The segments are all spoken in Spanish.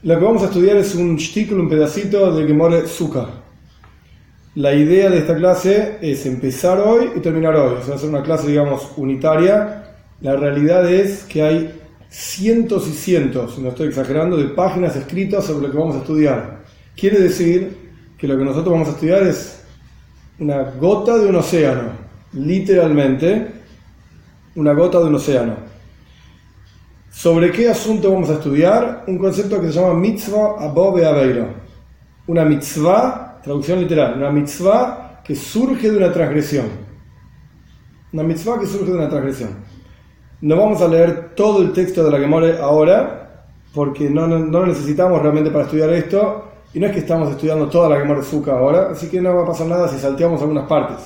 Lo que vamos a estudiar es un shtikl, un pedacito de Gemore Sukkah. La idea de esta clase es empezar hoy y terminar hoy. O sea, hacer una clase, digamos, unitaria. La realidad es que hay cientos y cientos, no estoy exagerando, de páginas escritas sobre lo que vamos a estudiar. Quiere decir que lo que nosotros vamos a estudiar es una gota de un océano. Literalmente, una gota de un océano. ¿Sobre qué asunto vamos a estudiar? Un concepto que se llama mitzvah abo be'aveiro. Una mitzvah, traducción literal, una mitzvah que surge de una transgresión. Una mitzvah que surge de una transgresión. No vamos a leer todo el texto de la Gemore ahora, porque no lo necesitamos realmente para estudiar esto, y no es que estamos estudiando toda la Gemore Sukkah ahora, así que no va a pasar nada si salteamos algunas partes.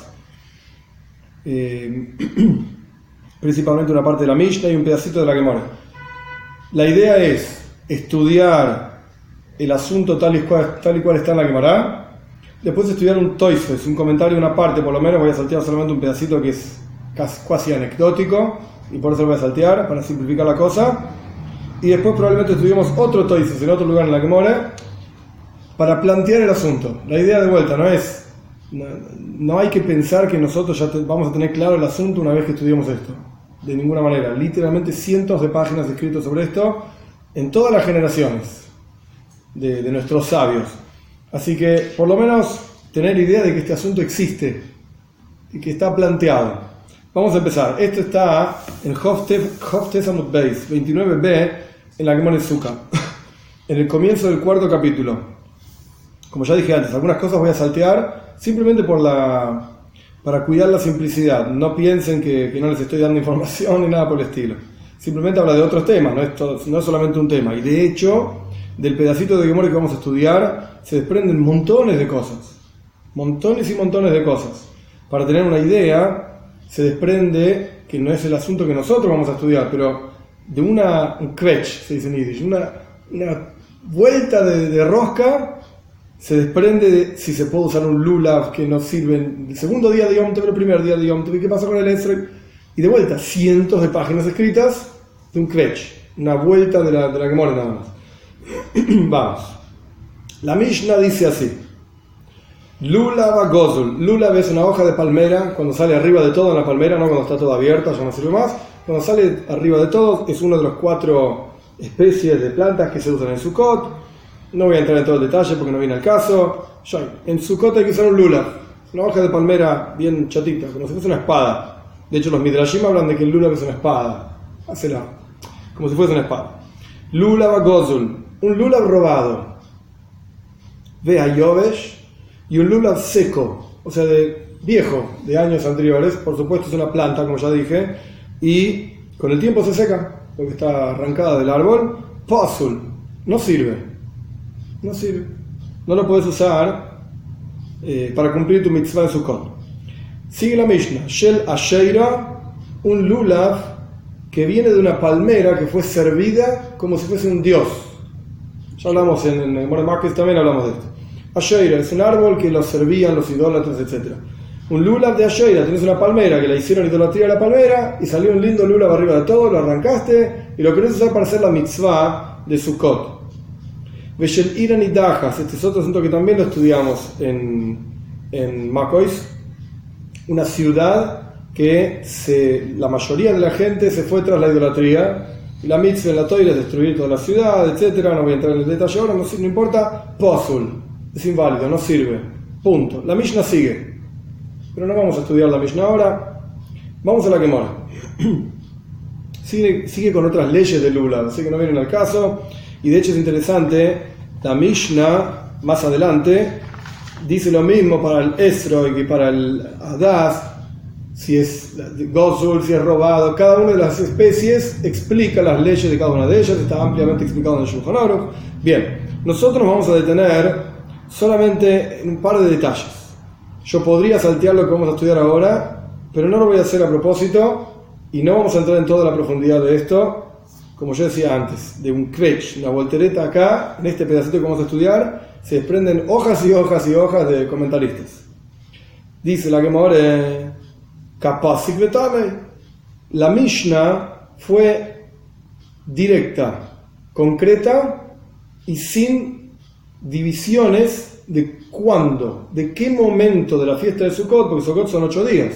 Principalmente una parte de la Mishnah y un pedacito de la Gemore. La idea es estudiar el asunto tal y cual está en la Gemara, después estudiar un Toisfos, un comentario, una parte, por lo menos voy a saltear solamente un pedacito que es casi anecdótico, y por eso lo voy a saltear, para simplificar la cosa, y después probablemente estudiemos otro Toisfos en otro lugar en la Gemara, para plantear el asunto. La idea de vuelta no hay que pensar que nosotros ya vamos a tener claro el asunto una vez que estudiemos esto. De ninguna manera, literalmente cientos de páginas escritas sobre esto en todas las generaciones de nuestros sabios. Así que por lo menos tener idea de que este asunto existe y que está planteado. Vamos a empezar. Esto está en Hoftez Amud Beis 29b en la Gemore Sukkah, en el comienzo del cuarto capítulo. Como ya dije antes, algunas cosas voy a saltear simplemente para cuidar la simplicidad. No piensen que no les estoy dando información ni nada por el estilo. Simplemente habla de otros temas, no es solamente un tema. Y de hecho, del pedacito de Gemore que vamos a estudiar, se desprenden montones de cosas. Montones y montones de cosas. Para tener una idea, se desprende que no es el asunto que nosotros vamos a estudiar, pero de un kvetch, se dice en Yiddish, una vuelta de rosca. Se desprende de si se puede usar un lulav que nos sirve el segundo día de Yom Tov, el primer día de Yom Tov, ¿qué pasa con el Esrei? Y de vuelta, cientos de páginas escritas de un kvetch, una vuelta de la Gemora nada más. Vamos. La Mishnah dice así: Lulav gozul. Lulav es una hoja de palmera, cuando sale arriba de todo en la palmera, no cuando está toda abierta, ya no sirve más. Cuando sale arriba de todo, es una de las 4 especies de plantas que se usan en Sukkot. No voy a entrar en todo el detalle porque no viene al caso. En Sukkot hay que usar un lulav, una hoja de palmera bien chatita, como si fuese una espada. De hecho, los midrashim hablan de que el lulav es una espada. Hacela, como si fuese una espada. Lulav gozul, un lulav robado. Ve a yovesh, y un lulav seco, o sea, de viejo, de años anteriores. Por supuesto, es una planta, como ya dije, y con el tiempo se seca, porque está arrancada del árbol. Pasul, no sirve. No sirve. No lo puedes usar para cumplir tu mitzvah en Sukkot. Sigue la Mishnah. Shel Asheira, un lulav que viene de una palmera que fue servida como si fuese un dios. Ya hablamos en el Gemore Makos, también hablamos de esto. Asheira es un árbol que lo servían los idólatras, etc. Un lulav de Asheira, tienes una palmera que la hicieron idolatría a la palmera y salió un lindo lulav arriba de todo, lo arrancaste y lo querés usar para hacer la mitzvah de Sukkot. Veshel Iran y Dajas, este es otro asunto que también lo estudiamos en Makos, una ciudad que la mayoría de la gente se fue tras la idolatría, y la mitzvah en la Torah es destruir toda la ciudad, etc. No voy a entrar en el detalle ahora, no importa. Posul, es inválido, no sirve, punto. La Mishnah sigue, pero no vamos a estudiar la Mishnah ahora, vamos a la Gemora. Sigue con otras leyes de Lulav, así que no vienen al caso. Y de hecho es interesante, la Mishnah más adelante dice lo mismo para el Esroi que para el Hadas, si es Gozul, si es robado. Cada una de las especies explica las leyes de cada una de ellas, está ampliamente explicado en el Shulchan Aruch. Bien, nosotros nos vamos a detener solamente en un par de detalles. Yo podría saltear lo que vamos a estudiar ahora, pero no lo voy a hacer a propósito y no vamos a entrar en toda la profundidad de esto. Como yo decía antes, de un kvetch, una voltereta acá, en este pedacito que vamos a estudiar, se desprenden hojas y hojas y hojas de comentaristas. Dice la Gemara, la Mishnah fue directa, concreta y sin divisiones de cuándo, de qué momento de la fiesta de Sukkot, porque Sukkot son 8 días.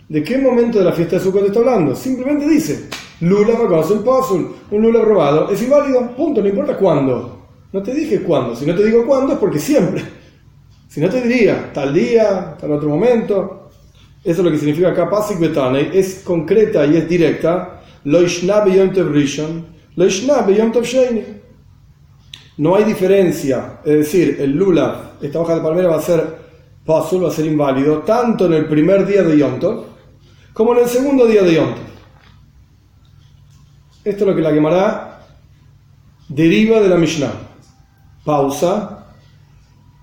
¿De qué momento de la fiesta de Sukkot está hablando? Simplemente dice, lulav hagosul pasul, un lulav robado es inválido, punto, no importa cuándo. No te dije cuándo, si no te digo cuándo es porque siempre. Si no te diría tal día, tal otro momento. Eso es lo que significa acá pasik betanei, es concreta y es directa. Lo ishna beyom tov rishon, lo ishna beyom tov sheini. No hay diferencia, es decir, el lulav, esta hoja de palmera va a ser pasul, va a ser inválido, tanto en el primer día de Yom Tov como en el segundo día de Yom Tov. Esto es lo que la Gemara deriva de la Mishnah. Pausa.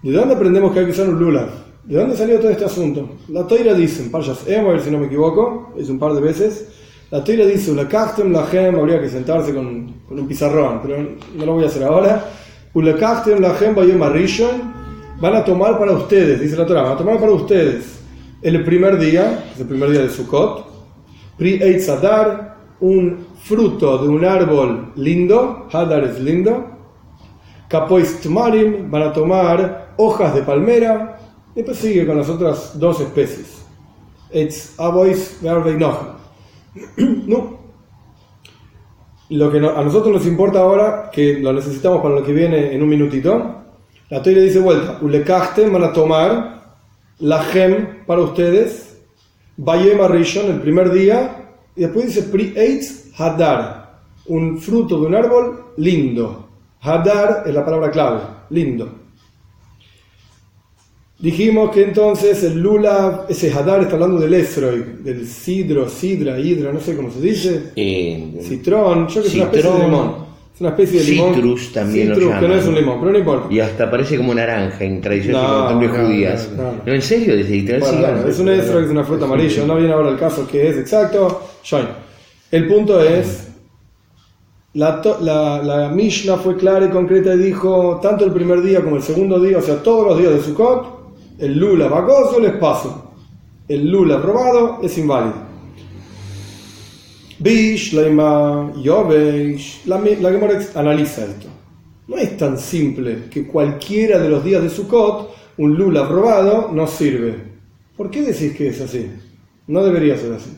¿De dónde aprendemos que hay que usar un lulav? ¿De dónde salió todo este asunto? La Toira dice, en Parshas Emor, si no me equivoco, es un par de veces, la Toira dice, Ulekachtem lachem, habría que sentarse con un pizarrón, pero no lo voy a hacer ahora. Ulekachtem lachem bayom harishon, van a tomar para ustedes, dice la Torah, van a tomar para ustedes el primer día, es el primer día de Sukkot, Pri Eitz Hadar, un fruto de un árbol lindo, Hadar es lindo, Kapois Tmarim, van a tomar hojas de palmera, y después sigue con las otras dos especies, Eitz Abois Verveinoja. No. Lo que a nosotros nos importa ahora, que lo necesitamos para lo que viene en un minutito, la Torah dice vuelta, Ulekachtem, van a tomar la gem para ustedes, Bayem Arishon, el primer día, y después dice Pri Eitz Hadar, un fruto de un árbol lindo. Hadar es la palabra clave, lindo. Dijimos que entonces el lulav, ese Hadar está hablando del esroi, del sidra, hidra, no sé cómo se dice, citrón, yo que es una especie de limón. Es una especie de limón. Citrus también Citrus, lo llaman. que no es un limón, pero no importa. Y hasta parece como naranja en tradiciones y costumbres judías. No. ¿En serio? Desde literal Bueno, es un esrog, es una fruta amarilla. No viene ahora el caso que es exacto. El punto es, la Mishnah fue clara y concreta y dijo, tanto el primer día como el segundo día, o sea, todos los días de Sukkot, el lulav hagosul es paso. El lulav robado es inválido. Bish, Leima, Yovesh, la Gemara analiza esto. No es tan simple que cualquiera de los días de Sukkot un lulav robado no sirve. ¿Por qué decís que es así? No debería ser así.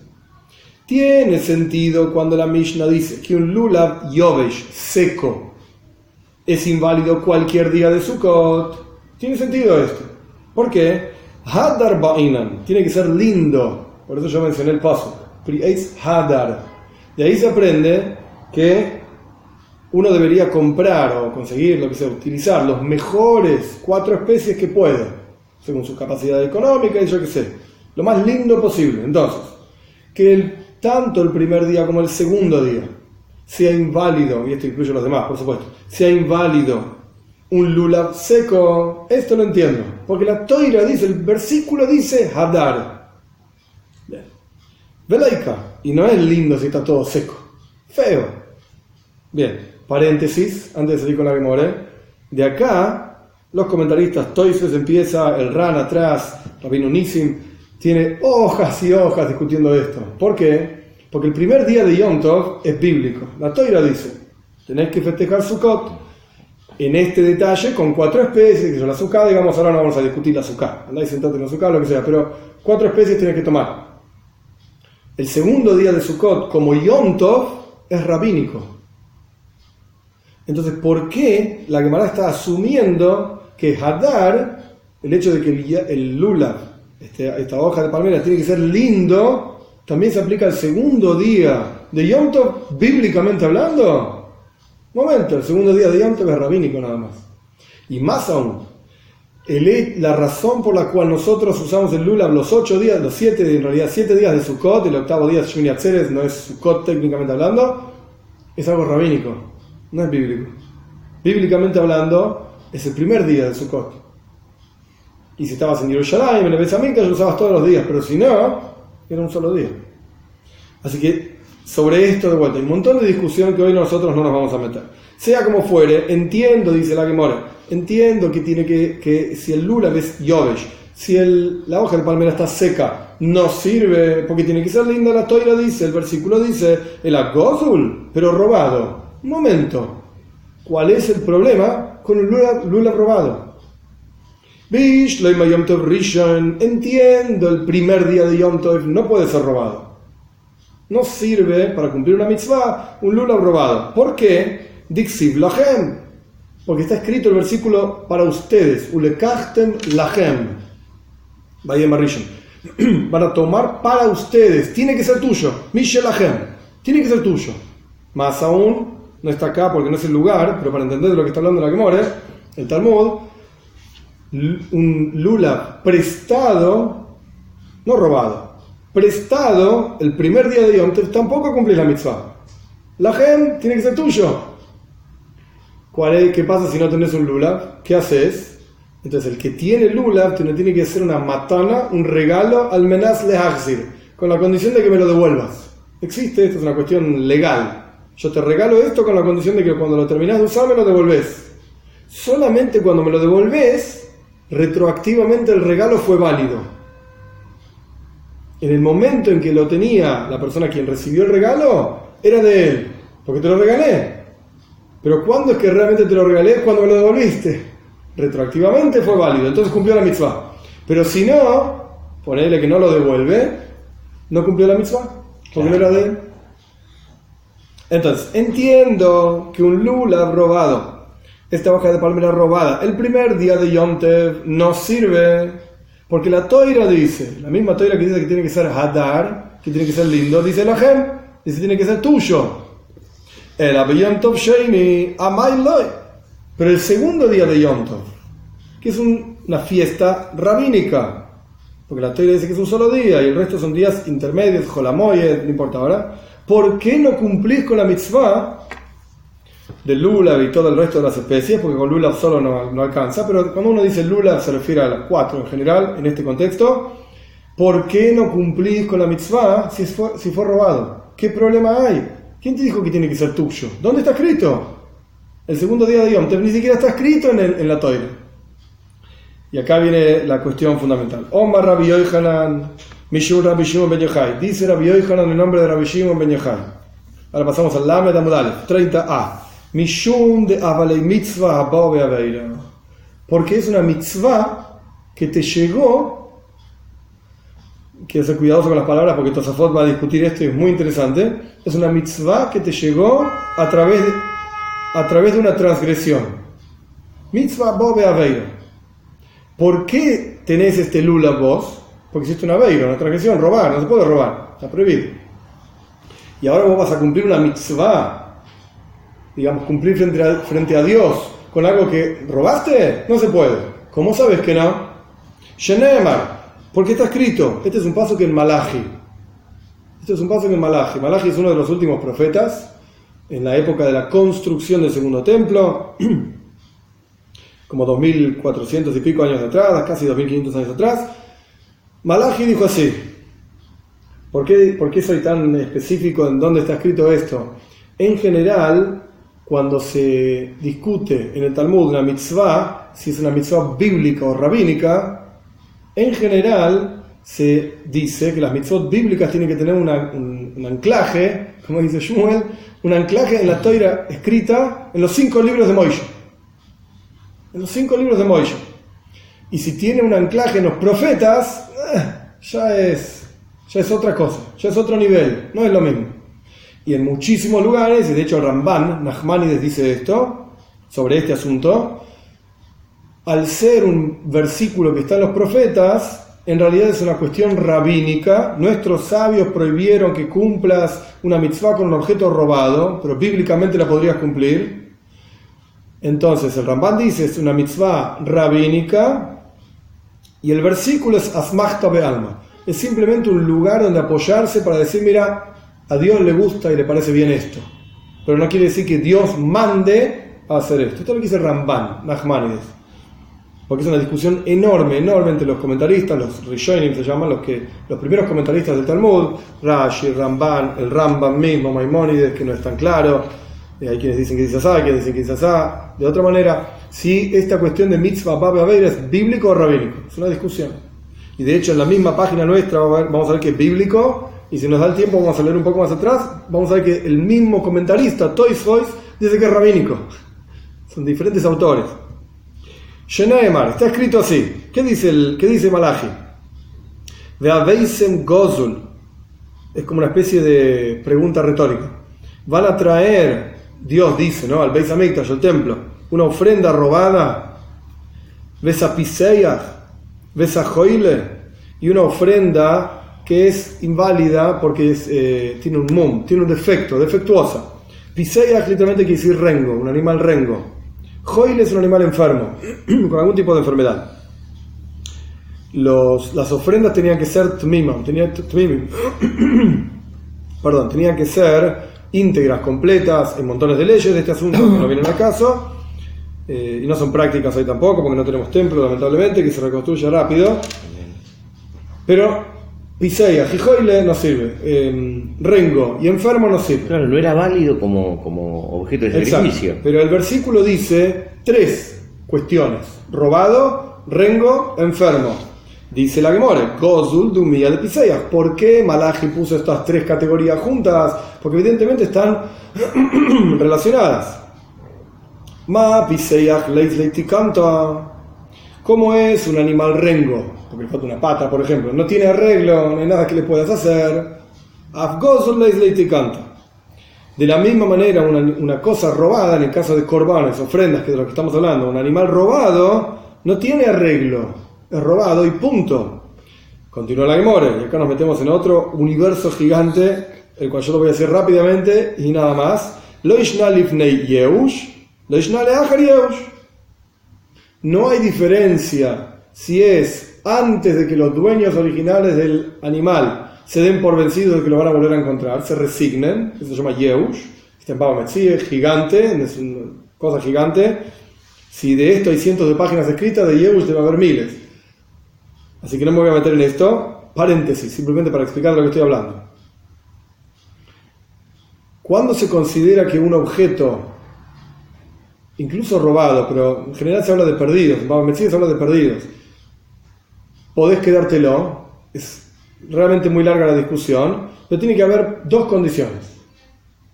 Tiene sentido cuando la Mishnah dice que un lulav Yovesh seco es inválido cualquier día de Sukkot. Tiene sentido esto. ¿Por qué? Hadar ba'inan, tiene que ser lindo. Por eso yo mencioné el paso. Pri'eitz Hadar. De ahí se aprende que uno debería comprar o conseguir, lo que sea, utilizar los mejores 4 especies que pueda, según su capacidad económica y yo qué sé, lo más lindo posible. Entonces, que tanto el primer día como el segundo día sea inválido, y esto incluye a los demás, por supuesto, sea inválido un lulav seco, esto lo entiendo, porque la Toira dice, el versículo dice Hadar. Velaika, y no es lindo si está todo seco, feo. Bien, paréntesis, antes de salir con la Gemara, de acá, los comentaristas, Toises empieza, el Ran atrás, Rabino Nissim, tiene hojas y hojas discutiendo esto. ¿Por qué? Porque el primer día de Yom Tov es bíblico. La Toira dice, tenés que festejar Sukkot en este detalle con 4 especies, que son la azúcar, digamos, ahora no vamos a discutir la azúcar, andá y sentate en la azúcar, lo que sea, pero 4 especies tienes que tomar. El segundo día de Sukkot, como Yom Tov, es rabínico. Entonces, ¿por qué la Gemara está asumiendo que Hadar, el hecho de que el lulav, esta hoja de palmera, tiene que ser lindo, también se aplica al segundo día de Yom Tov, bíblicamente hablando? Momento, el segundo día de Yom Tov es rabínico nada más. Y más aún, la razón por la cual nosotros usamos el lulav los 8 días, los 7, en realidad 7 días de Sukkot, el octavo día de Shmini Atzeres, no es Sukkot técnicamente hablando, es algo rabínico, no es bíblico. Bíblicamente hablando, es el primer día de Sukkot. Y si estabas en Yerushalayim, en el Beis Hamikdash, lo usabas todos los días, pero si no, era un solo día. Así que, sobre esto de vuelta, hay un montón de discusión que hoy nosotros no nos vamos a meter. Sea como fuere, entiendo, dice la Gemara, entiendo que tiene que si el lulav es yovesh, si la hoja de palmera está seca, no sirve, porque tiene que ser linda. La Toira dice, el versículo dice, el agozul, pero robado. Un momento, ¿Cuál es el problema con el lulav robado? Entiendo, el primer día de Yom Tov no puede ser robado. No sirve para cumplir una mitzvah un lulav robado. ¿Por qué? Dixiv lachem. Porque está escrito el versículo para ustedes. Ulekachtem lachem. Vayem Arishon. Van a tomar para ustedes. Tiene que ser tuyo. Mishel lachem. Tiene que ser tuyo. Más aún, no está acá porque no es el lugar, pero para entender de lo que está hablando la Gemara, el Talmud, un lulav prestado, no robado, prestado el primer día de Yom Tov, tampoco cumple la mitzvah. La gem tiene que ser tuyo. ¿Qué pasa si no tenés un lulav? ¿Qué haces? Entonces el que tiene lulav tiene que hacer una matana, un regalo al menas lehachzir, con la condición de que me lo devuelvas. Existe, esto es una cuestión legal. Yo te regalo esto con la condición de que cuando lo terminás de usar me lo devolvés. Solamente cuando me lo devolvés, retroactivamente el regalo fue válido. En el momento en que lo tenía la persona quien recibió el regalo, era de él, porque te lo regalé. Pero ¿cuándo es que realmente te lo regalé? Cuando me lo devolviste. Retroactivamente fue válido, entonces cumplió la mitzvah. Pero si no, ponele que no lo devuelve, no cumplió la mitzvah, porque no era de él. Entonces, entiendo que un lulav robado, esta hoja de palmera robada, el primer día de Yom Tov no sirve, porque la Toira dice, la misma Toira que dice que tiene que ser hadar, que tiene que ser lindo, dice la Gem, dice tiene que ser tuyo. El Yom Tov Sheini, Amay Loy. Pero el segundo día de Yom Tov, que es una fiesta rabínica, porque la Toira dice que es un solo día y el resto son días intermedios, Jolamoyed, no importa, ¿verdad? ¿Por qué no cumplís con la mitzvah del lulav y todo el resto de las especies? Porque con lulav solo no alcanza, pero cuando uno dice lulav se refiere a las 4 en general, en este contexto. ¿Por qué no cumplís con la mitzvah si fue robado? ¿Qué problema hay? ¿Quién te dijo que tiene que ser tuyo? ¿Dónde está escrito? El segundo día de Yom Tov ni siquiera está escrito en la Toira. Y acá viene la cuestión fundamental. Omar Rabbi Yochanan Mishum Rabbi Shimon ben Yochai. Dice Rabbi Yochanan en nombre de Rabbi Shimon ben Yochai. Ahora pasamos al Lamed Amud Aleph 30a. Mishum de Avalei Mitzvah Haba Be'aveira. Porque es una mitzvah que te llegó. Quiero ser cuidadoso con las palabras porque Tosafot va a discutir esto y es muy interesante. Es una mitzvah que te llegó a través de una transgresión. Mitzvah Haba Be'aveira. ¿Por qué tenés este lulav vos? Porque hiciste una aveira, una transgresión, robar, no se puede robar, está prohibido. Y ahora vos vas a cumplir una mitzvah, digamos, cumplir frente a Dios con algo que robaste, no se puede. ¿Cómo sabes que no? Shenemar, porque está escrito, este es un paso que en Malachi. Malachi es uno de los últimos profetas, en la época de la construcción del segundo templo, como 2400 y pico años atrás, casi 2500 años atrás. Malachi dijo así. ¿Por qué soy tan específico en dónde está escrito esto? En general, cuando se discute en el Talmud una mitzvah, si es una mitzvah bíblica o rabínica, en general se dice que las mitzvot bíblicas tienen que tener un anclaje, como dice Shmuel, un anclaje en la Toira escrita en los 5 libros de Moisés. En los 5 libros de Moisés. Y si tiene un anclaje en los profetas, ya es otra cosa, ya es otro nivel, no es lo mismo. Y en muchísimos lugares, y de hecho Ramban, Nachmanides dice esto, sobre este asunto, al ser un versículo que está en los profetas, en realidad es una cuestión rabínica. Nuestros sabios prohibieron que cumplas una mitzvah con un objeto robado, pero bíblicamente la podrías cumplir. Entonces el Ramban dice, es una mitzvah rabínica, y el versículo es asmachta be'alma. Es simplemente un lugar donde apoyarse para decir, mira, a Dios le gusta y le parece bien esto. Pero no quiere decir que Dios mande a hacer esto. Esto es lo que dice Ramban, Nachmanides. Porque es una discusión enorme entre los comentaristas, los Rishonim se llaman, los primeros comentaristas del Talmud, Rashi, Ramban, el Rambam mismo, Maimónides, que no es tan claro. Hay quienes dicen que dice asá, quienes dicen que dice asá. De otra manera, si esta cuestión de mitzvah Baba Be'aveira es bíblico o rabínico, es una discusión. Y de hecho en la misma página nuestra vamos a ver que es bíblico, y si nos da el tiempo vamos a leer un poco más atrás, vamos a ver que el mismo comentarista, Toys dice que es rabínico. Son diferentes autores. Sheneemar, está escrito así. ¿Qué dice Malachi? Ve'aveisem gozul. Es como una especie de pregunta retórica. Van a traer, Dios dice, ¿no? Al Beis Hamikdash, al templo, una ofrenda robada. Besa piseyach, besa joile, y una ofrenda que es inválida porque tiene un mum, tiene un defecto, defectuosa. Piseyach literalmente quiere decir rengo, un animal rengo. Joile es un animal enfermo, con algún tipo de enfermedad. Las ofrendas tenían que ser tenían que ser íntegras, completas. Hay montones de leyes de este asunto que no vienen al caso, y no son prácticas hoy tampoco porque no tenemos templo, lamentablemente, que se reconstruye rápido. Pero piseia, jijoile no sirve, rengo y enfermo no sirve. Claro, no era válido como objeto de sacrificio. Exacto. Pero el versículo dice 3 cuestiones: robado, rengo, enfermo. Dice la Gemara, Gozul Dumia de Piseyach. ¿Por qué Malachi puso estas 3 categorías juntas? Porque evidentemente están relacionadas. Ma Piseyach Leis canta. ¿Cómo es un animal rengo? Porque le falta una pata, por ejemplo. No tiene arreglo, no hay nada que le puedas hacer. Af Gozul Leis canta. De la misma manera, una cosa robada, en el caso de corbanes, ofrendas, que de lo que estamos hablando, un animal robado no tiene arreglo. Es robado y punto. Continúa la Gemara y acá nos metemos en otro universo gigante, el cual yo lo voy a decir rápidamente y nada más. Lo ishna lifnei yeush, lo ishna leachar yeush. No hay diferencia si es antes de que los dueños originales del animal se den por vencidos de que lo van a volver a encontrar, se resignen. Eso se llama yeush. Este en Baba Metzia es gigante, es una cosa gigante. Si de esto hay cientos de páginas escritas, de yeush debe haber miles. Así que no me voy a meter en esto. Paréntesis, simplemente para explicar de lo que estoy hablando. ¿Cuándo se considera que un objeto, incluso robado, pero en general se habla de perdidos, en Baba Metzia se habla de perdidos, podés quedártelo? Es realmente muy larga la discusión, pero tiene que haber 2 condiciones.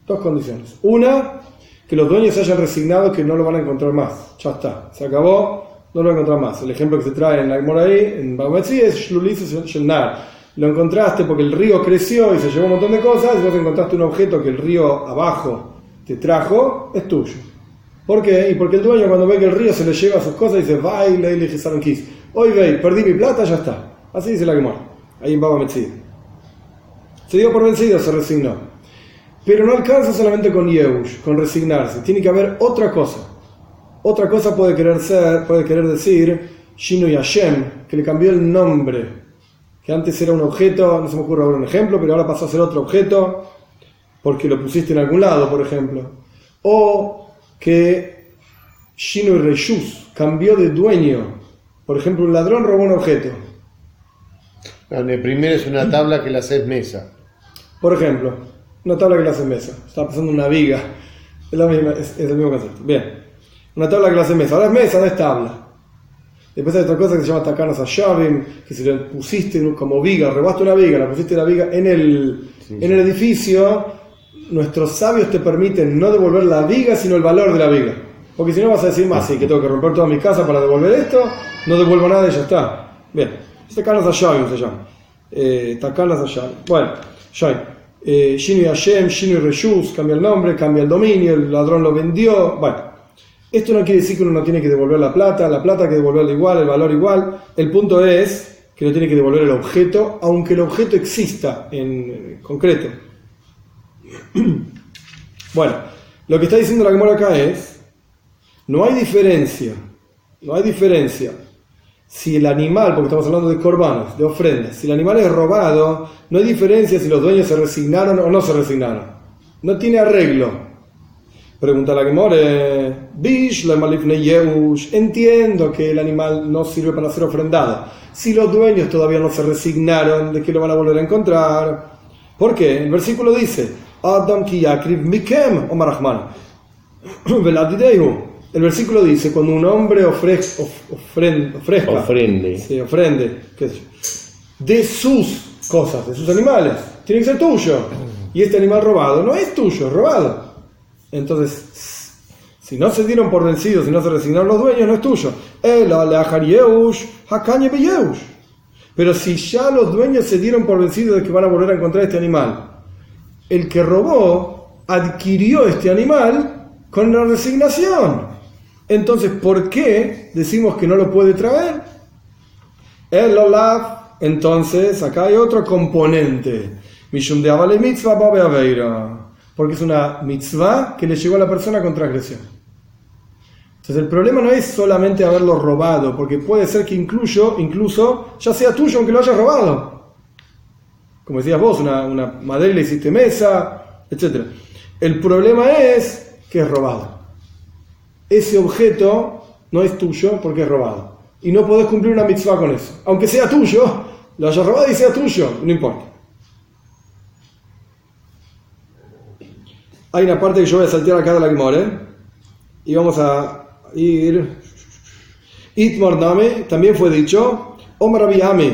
2 condiciones. Una, que los dueños se hayan resignado que no lo van a encontrar más. Ya está, se acabó. No lo voy a encontrar más. El ejemplo que se trae en la Gemara ahí, en Baba Metzia, es Shlulisus Shelnar. Lo encontraste porque el río creció y se llevó un montón de cosas, y vos encontraste un objeto que el río abajo te trajo, es tuyo. ¿Por qué? Y porque el dueño, cuando ve que el río se le lleva sus cosas, dice, baile y le gizaron kiss. Hoy ve, perdí mi plata, ya está. Así dice la Gemara, ahí en Baba Metzia. Se dio por vencido, se resignó. Pero no alcanza solamente con Yeush, con resignarse. Tiene que haber otra cosa. Otra cosa puede querer decir Shinui Hashem, que le cambió el nombre, que antes era un objeto, no se me ocurre ahora un ejemplo, pero ahora pasó a ser otro objeto porque lo pusiste en algún lado, por ejemplo. O que Shinui Reshus cambió de dueño. Por ejemplo, un ladrón robó un objeto. El primero es una tabla que la haces mesa. Por ejemplo, una tabla que la haces mesa. Estaba pasando una viga. Es el mismo concepto. Bien. Una tabla que la hace mesa. Ahora es mesa, no es tabla. Después hay otra cosa que se llama Takanas Hashavim, que si le pusiste como viga, robaste una viga, la pusiste la viga en el edificio, nuestros sabios te permiten no devolver la viga, sino el valor de la viga. Porque si no vas a decir más, sí, que tengo que romper toda mi casa para devolver esto, no devuelvo nada y ya está. Bien, Takanas Hashavim se llama. Takanas Hashavim. Bueno, Shinui Hashem, Shinui Reshus, cambia el nombre, cambia el dominio, el ladrón lo vendió. Bueno. Esto no quiere decir que uno no tiene que devolver la plata hay que devolverla igual, el valor igual. El punto es que no tiene que devolver el objeto, aunque el objeto exista en concreto. Bueno, lo que está diciendo la Gemara acá es, no hay diferencia si el animal, porque estamos hablando de corbanos, de ofrendas, si el animal es robado, no hay diferencia si los dueños se resignaron o no se resignaron. No tiene arreglo. Pregunta la Gemara, entiendo que el animal no sirve para ser ofrendado. Si los dueños todavía no se resignaron de que lo van a volver a encontrar. ¿Por qué? El versículo dice, Adam ki yakriv mikem Omar Rahman. El versículo dice, cuando un hombre ofrende de sus cosas, de sus animales, tiene que ser tuyo. Y este animal robado no es tuyo, es robado. Entonces, Si no se dieron por vencidos, si no se resignaron los dueños, no es tuyo. Pero si ya los dueños se dieron por vencidos de que van a volver a encontrar este animal, el que robó adquirió este animal con la resignación. Entonces, ¿por qué decimos que no lo puede traer? El Olaf. Entonces, acá hay otro componente. Porque es una mitzvah que le llegó a la persona con transgresión. Entonces, el problema no es solamente haberlo robado, porque puede ser que incluso ya sea tuyo aunque lo hayas robado. Como decías vos, una madera le hiciste mesa, etc. El problema es que es robado. Ese objeto no es tuyo porque es robado. Y no podés cumplir una mitzvah con eso. Aunque sea tuyo, lo hayas robado y sea tuyo, no importa. Hay una parte que yo voy a saltear acá de la Gemara, y vamos a ir. Itmar Name, también fue dicho, Omar Rabbi Ami,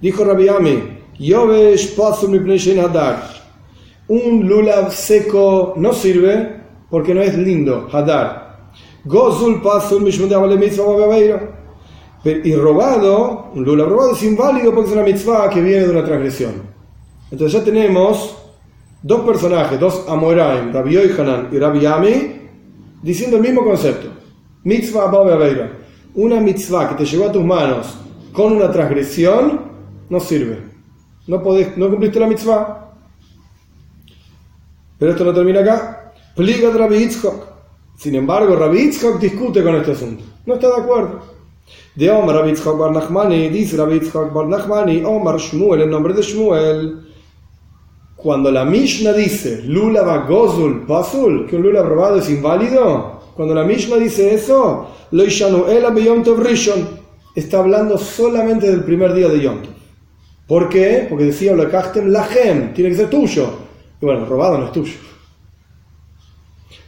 dijo Rabbi Ami, Yovesh Pasul Mipnei Shein Hadar. Un lulav seco no sirve porque no es lindo, Hadar. Gozul Pasul Mishmud Avale Mitzvah Babeiro. Y robado, un lulav robado es inválido porque es una mitzvah que viene de una transgresión. Entonces ya tenemos dos personajes, dos Amoraim, Rabbi Yochanan y Rabbi Ami, diciendo el mismo concepto. Mitzvah Babeiro. Una mitzvah que te llegó a tus manos con una transgresión no sirve. No cumpliste la mitzvah. Pero esto no termina acá. Pliga de Rabbi Yitzchak. Sin embargo, Rabbi Yitzchak discute con este asunto. No está de acuerdo. De Omar Rabbi Yitzchak bar Nachmani, dice Rabbi Yitzchak bar Nachmani, Omar Shmuel, el nombre de Shmuel. Cuando la Mishnah dice Lulav Gozul Pasul, que un lulav robado es inválido, cuando la Mishnah dice eso, Lo Yishanu Ela Beyom Tov Rishon, está hablando solamente del primer día de Yom Tov. ¿Por qué? Porque decía Lo Kachtem Lachem, tiene que ser tuyo. Y bueno, robado no es tuyo.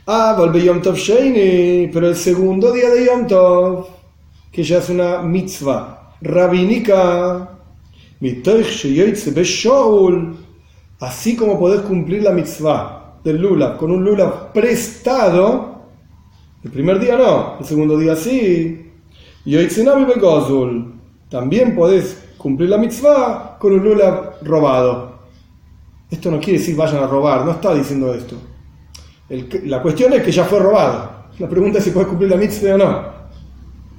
Volve Yom Tov Sheini, pero el segundo día de Yom Tov, que ya es una mitzvah rabínica, Mitoich Sheyoitze Beshoul, así como podés cumplir la mitzvah del lulav con un lulav prestado, el primer día no, el segundo día sí. Yoitzenavi Begozul, también podés cumplir la mitzvah con un lulav robado. Esto no quiere decir vayan a robar, no está diciendo esto. La cuestión es que ya fue robado. La pregunta es si podés cumplir la mitzvah o no.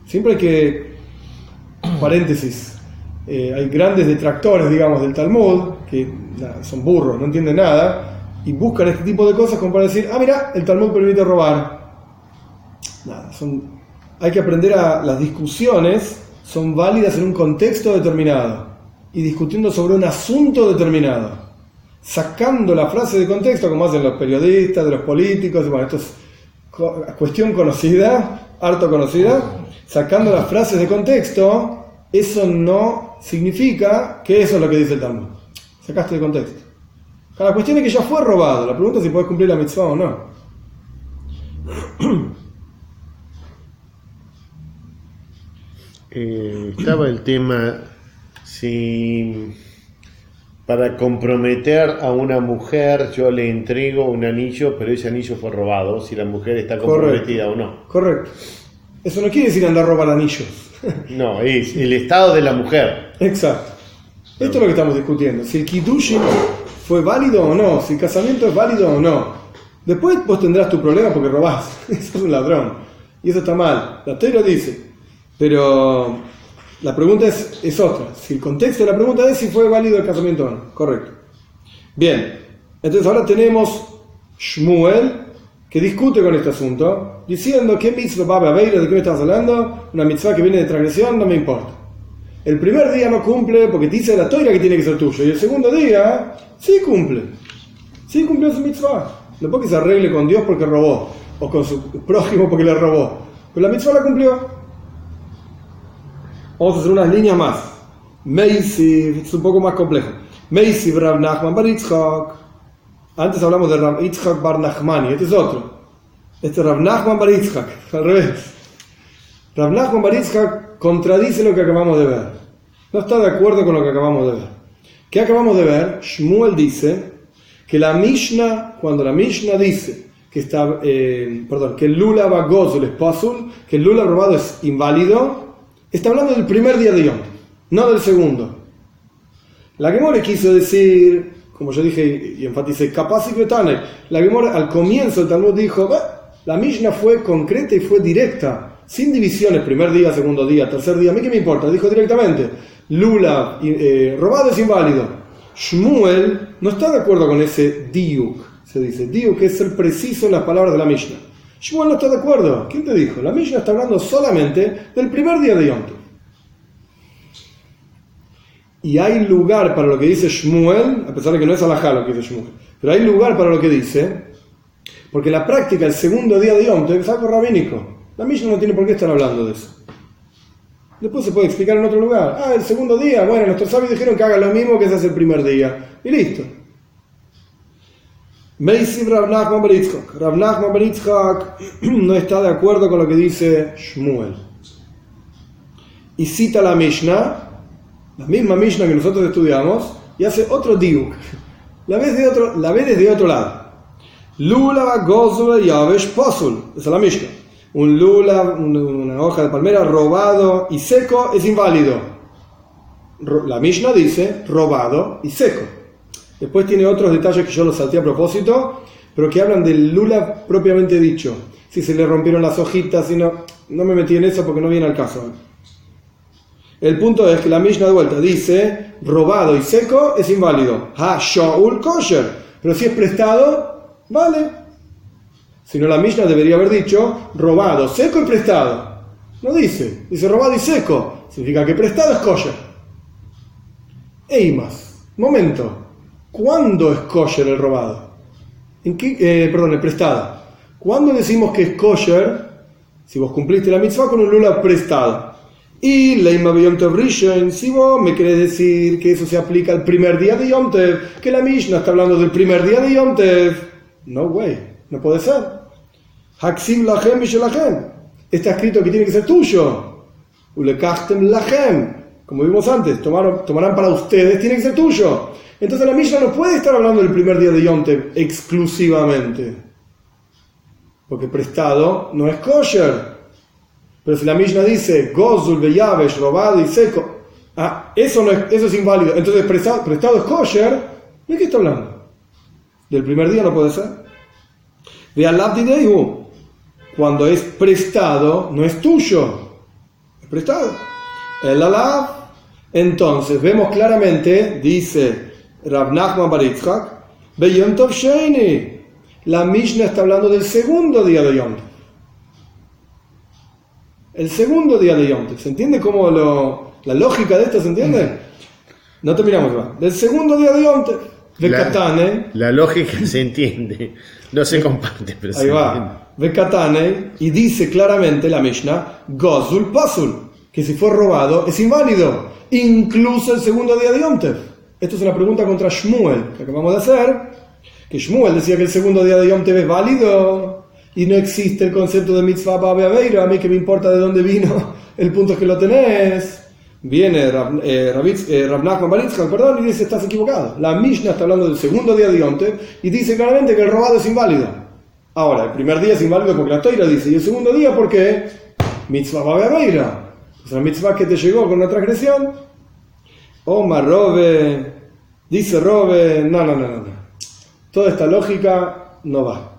Siempre hay que, paréntesis, hay grandes detractores, digamos, del Talmud, que son burros, no entienden nada, y buscan este tipo de cosas como para decir, mira, el Talmud permite robar. Nada, hay que aprender las discusiones son válidas en un contexto determinado, y discutiendo sobre un asunto determinado, sacando la frase de contexto, como hacen los periodistas, de los políticos, bueno, esto es cuestión conocida, harto conocida, sacando las frases de contexto, eso no significa que eso es lo que dice el Talmud. Sacaste de contexto. La cuestión es que ya fue robado. La pregunta es si puedes cumplir la mitzvah o no. Estaba el tema si para comprometer a una mujer yo le entrego un anillo, pero ese anillo fue robado, si la mujer está comprometida o no. Correcto. Eso no quiere decir andar a robar anillos. No, es el estado de la mujer. Exacto. Esto es lo que estamos discutiendo. Si el Kiddushin fue válido o no, si el casamiento es válido o no. Después vos tendrás tu problema porque robás. Sos un ladrón. Y eso está mal. La Torá dice. Pero la pregunta es otra. Si el contexto de la pregunta es si fue válido el casamiento o no. Correcto. Bien. Entonces ahora tenemos Shmuel, que discute con este asunto, diciendo que mitzvah va a haber, ¿de qué me estás hablando? Una mitzvah que viene de transgresión, no me importa. El primer día no cumple porque te dice la Torá que tiene que ser tuyo, y el segundo día sí cumple. Sí cumplió su mitzvah. No porque se arregle con Dios porque robó, o con su prójimo porque le robó. Pero la mitzvah la cumplió. Vamos a hacer unas líneas más. Meisiv, es un poco más complejo. Meisiv Rav Nachman bar Yitzchak. Antes hablamos de Rav Yitzchak bar Nachmani, este es otro. Este es Rav Nachman bar Yitzchak, al revés. Rav Nachman bar Yitzchak contradice lo que acabamos de ver. No está de acuerdo con lo que acabamos de ver. ¿Qué acabamos de ver? Shmuel dice que la Mishnah, cuando la Mishnah dice que está, que el lulav agozul es pasul, que el lulav robado es inválido, está hablando del primer día de Yom, no del segundo. La Gemara quiso decir, como yo dije y enfaticé, capaz y Betane, la Gemara al comienzo del Talmud dijo, la Mishnah fue concreta y fue directa, sin divisiones, primer día, segundo día, tercer día, a mí qué me importa, dijo directamente, lulav robado es inválido. Shmuel no está de acuerdo con ese diuk, se dice, diuk es ser preciso en las palabras de la Mishnah. Shmuel no está de acuerdo. ¿Quién te dijo? La Mishnah está hablando solamente del primer día de Yom Tov. Y hay lugar para lo que dice Shmuel, a pesar de que no es alajá lo que dice Shmuel, pero hay lugar para lo que dice, porque la práctica, el segundo día de Yom Tov, es algo rabínico. La Mishnah no tiene por qué estar hablando de eso. Después se puede explicar en otro lugar. El segundo día, bueno, nuestros sabios dijeron que haga lo mismo que ese es el primer día. Y listo. Meisiv Rav Nachman bar Yitzchak. Rav Nachman bar Yitzchak no está de acuerdo con lo que dice Shmuel. Y cita la Mishnah, la misma Mishnah que nosotros estudiamos, y hace otro diuk. La ve desde otro lado. Lulav gozul yavesh pasul. Esa es la Mishnah. Un lulav, una hoja de palmera robado y seco es inválido. La Mishnah dice robado y seco. Después tiene otros detalles que yo los salté a propósito, pero que hablan del lulav propiamente dicho. Si se le rompieron las hojitas, si no me metí en eso porque no viene al caso. El punto es que la Mishnah de vuelta dice robado y seco es inválido. Ha shaul kosher. Pero si es prestado, vale. Si no, la Mishnah debería haber dicho robado, seco y prestado. No dice robado y seco. Significa que prestado es kosher. Más. Momento. ¿Cuándo es kosher el robado? El prestado. ¿Cuándo decimos que es kosher? Si vos cumpliste la mitzvah con un lulav prestado. Y Leima Yom Tov Rishon, si vos me querés decir que eso se aplica al primer día de Yom Tov, que la Mishnah está hablando del primer día de Yom Tov, no way, no puede ser. Haksim lachem mishelachem, está escrito que tiene que ser tuyo. Ulekachtem lachem, como vimos antes, tomarán para ustedes, tiene que ser tuyo. Entonces la Mishnah no puede estar hablando del primer día de Yom Tov exclusivamente, porque prestado no es kosher. Pero si la Mishnah dice gozul beyavesh, robado y seco, eso es inválido. Entonces prestado es kosher. ¿De qué está hablando? ¿Del primer día no puede ser? De alab didehu, cuando es prestado no es tuyo, es prestado. El alab, entonces vemos claramente, dice Rav Nachman bar Yitzchak, beyom tov sheini, la Mishnah está hablando del segundo día de Yom Tov. El segundo día de Yom Tov. ¿Se entiende cómo la lógica de esto se entiende? No terminamos más. Del segundo día de Yom Tov. Vekatane. La lógica se entiende. No se comparte, pero ahí va. Vekatane. Y dice claramente la Mishnah, Gozul Pasul, que si fue robado es inválido. Incluso el segundo día de Yom Tov. Esto es una pregunta contra Shmuel, que acabamos de hacer. Que Shmuel decía que el segundo día de Yom Tov es válido. Y no existe el concepto de mitzvah ba'be aveira. A mí que me importa de dónde vino, el punto es que lo tenés. Viene Rav Nachman bar Yitzchak, y dice, estás equivocado. La Mishnah está hablando del segundo día de Yom Tov y dice claramente que el robado es inválido. Ahora, el primer día es inválido porque la Toira dice, y el segundo día porque mitzvah ba'be aveira. O sea, mitzvah que te llegó con una transgresión. Omar Robe, dice Robe, no. Toda esta lógica no va.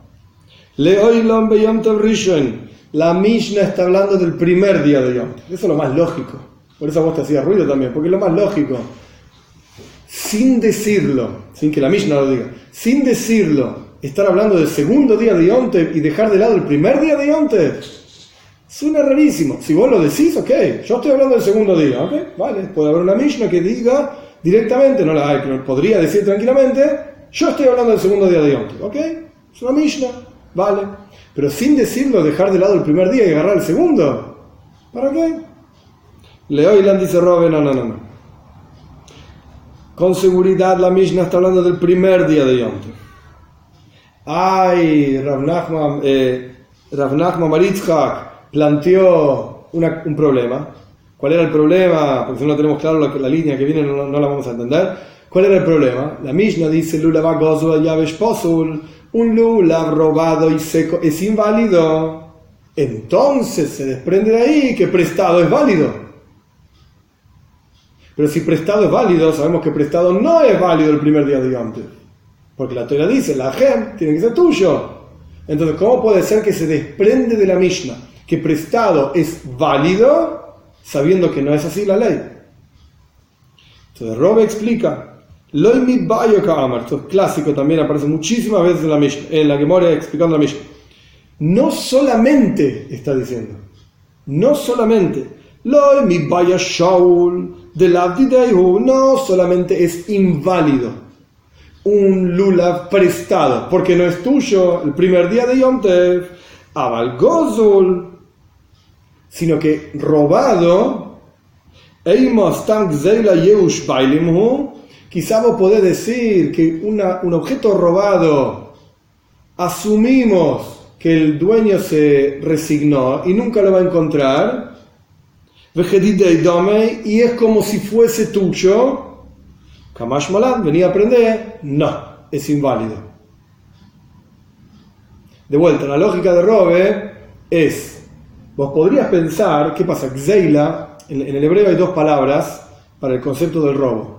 Leoilom beyom tov rishon. La Mishnah está hablando del primer día de Yom Tov. Eso es lo más lógico. Por eso a vos te hacía ruido también, porque es lo más lógico. Sin decirlo, sin que la Mishnah lo diga, sin decirlo, estar hablando del segundo día de Yom Tov y dejar de lado el primer día de Yom Tov, suena rarísimo. Si vos lo decís, ok, yo estoy hablando del segundo día, ok, vale. Puede haber una Mishnah que diga directamente, no la hay, pero podría decir tranquilamente, yo estoy hablando del segundo día de Yom Tov, ok, es una Mishnah. Vale, pero sin decirlo, dejar de lado el primer día y agarrar el segundo. ¿Para qué? Leoilan dice Robe, no. Con seguridad la Mishnah está hablando del primer día de Yom Tov. Rav Nachman bar Yitzchak planteó un problema. ¿Cuál era el problema? Porque si no tenemos claro la línea que viene, no la vamos a entender. ¿Cuál era el problema? La Mishnah dice Lulav gozul yavesh pasul. un lulav robado y seco es inválido, entonces se desprende de ahí que prestado es válido. Pero si prestado es válido, sabemos que prestado no es válido el primer día de Yom Tov, porque la Torah dice, la gem tiene que ser tuyo. Entonces, ¿cómo puede ser que se desprende de la Mishnah que prestado es válido, sabiendo que no es así la ley? Entonces, Robe explica, esto es clásico, también aparece muchísimas veces en la Mishnah, en la Gemara explicando la Mishnah. No solamente está diciendo, no solamente, no solamente es inválido un lulav prestado, porque no es tuyo el primer día de Yom Tov, aval gozul, sino que robado, quizá vos podés decir que un objeto robado, asumimos que el dueño se resignó y nunca lo va a encontrar, y es como si fuese tuyo. Kamash Malan, venía a aprender, no, es inválido. De vuelta, la lógica de Robe es, vos podrías pensar, ¿qué pasa? Gzeila, en el hebreo hay dos palabras para el concepto del robo.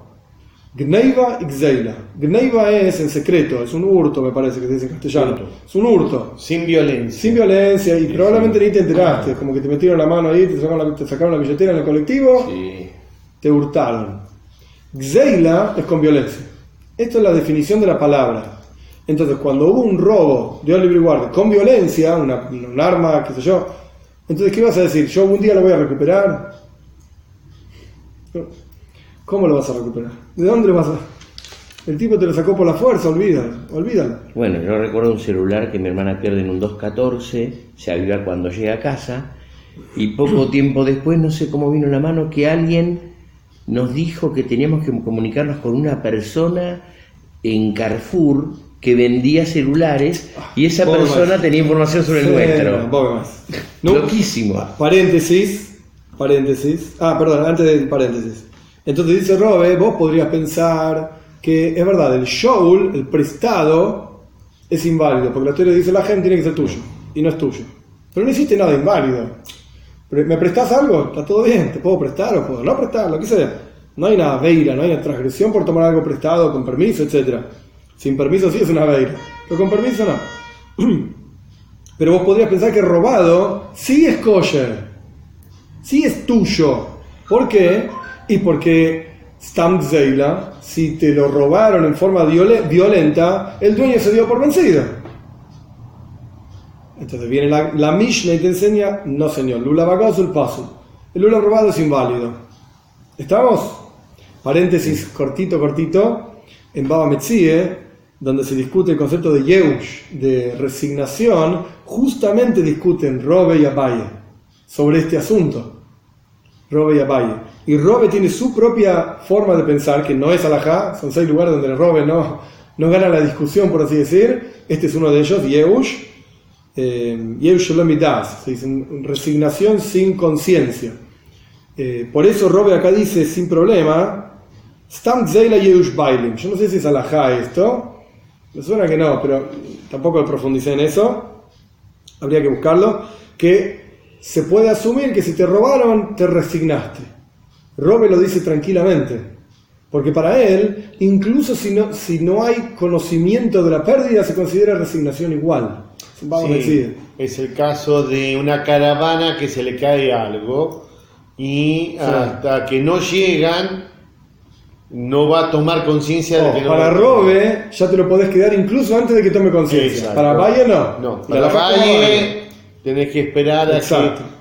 Gneiva y Gzeila. Gneiva es en secreto, es un hurto, me parece que se dice en castellano. Es un hurto. Sin violencia. Sin violencia, y probablemente ni te enteraste, como que te metieron la mano ahí, te sacaron la billetera en el colectivo, te hurtaron. Gzeila es con violencia. Esto es la definición de la palabra. Entonces, cuando hubo un robo de libre guardia con violencia, un arma, qué sé yo, entonces, ¿qué vas a decir? ¿Yo un día lo voy a recuperar? ¿Cómo lo vas a recuperar? ¿De dónde lo vas a...? El tipo te lo sacó por la fuerza, olvídalo. Bueno, yo recuerdo un celular que mi hermana pierde en un 214, se aviva cuando llega a casa, y poco tiempo después, no sé cómo vino en la mano, que alguien nos dijo que teníamos que comunicarnos con una persona en Carrefour que vendía celulares, y esa persona tenía información sobre el nuestro. Loquísimo. Paréntesis. Antes del paréntesis. Entonces dice Robe, vos podrías pensar que es verdad, el shaul, el prestado, es inválido, porque la teoría dice la gente tiene que ser tuyo, y no es tuyo. Pero no hiciste nada inválido. ¿Me prestás algo? Está todo bien, te puedo prestar o puedo no prestar, lo que sea. No hay una veira, no hay una transgresión por tomar algo prestado con permiso, etc. Sin permiso sí es una veira, pero con permiso no. Pero vos podrías pensar que robado sí es kosher, sí es tuyo. ¿Por qué? Y porque Stam Zeila, si te lo robaron en forma violenta, el dueño se dio por vencido. Entonces viene la Mishnah y te enseña, no señor, Lula Bagazul Pasul. El Lula robado es inválido. ¿Estamos? Paréntesis cortito, en Baba Metzie, donde se discute el concepto de Yeush, de resignación, justamente discuten Robe y Abaye sobre este asunto. Robe y Abaye. Y Robe tiene su propia forma de pensar, que no es alajá, son 6 lugares donde el Robe no gana la discusión, por así decir. Este es uno de ellos, Yeush. Yeush Shalom Midas, se dice resignación sin conciencia. Por eso Robe acá dice sin problema, Stam Zeila Yeush Bailim. Yo no sé si es alajá esto, me suena que no, pero tampoco profundicé en eso, habría que buscarlo, que se puede asumir que si te robaron, te resignaste. Robe lo dice tranquilamente, porque para él, incluso si no hay conocimiento de la pérdida, se considera resignación igual. Vamos a decir. Es el caso de una caravana que se le cae algo y hasta que no llegan no va a tomar conciencia de que no. Para Robe ya te lo podés quedar incluso antes de que tome conciencia. Para Valle no. No, para Valle tenés que esperar a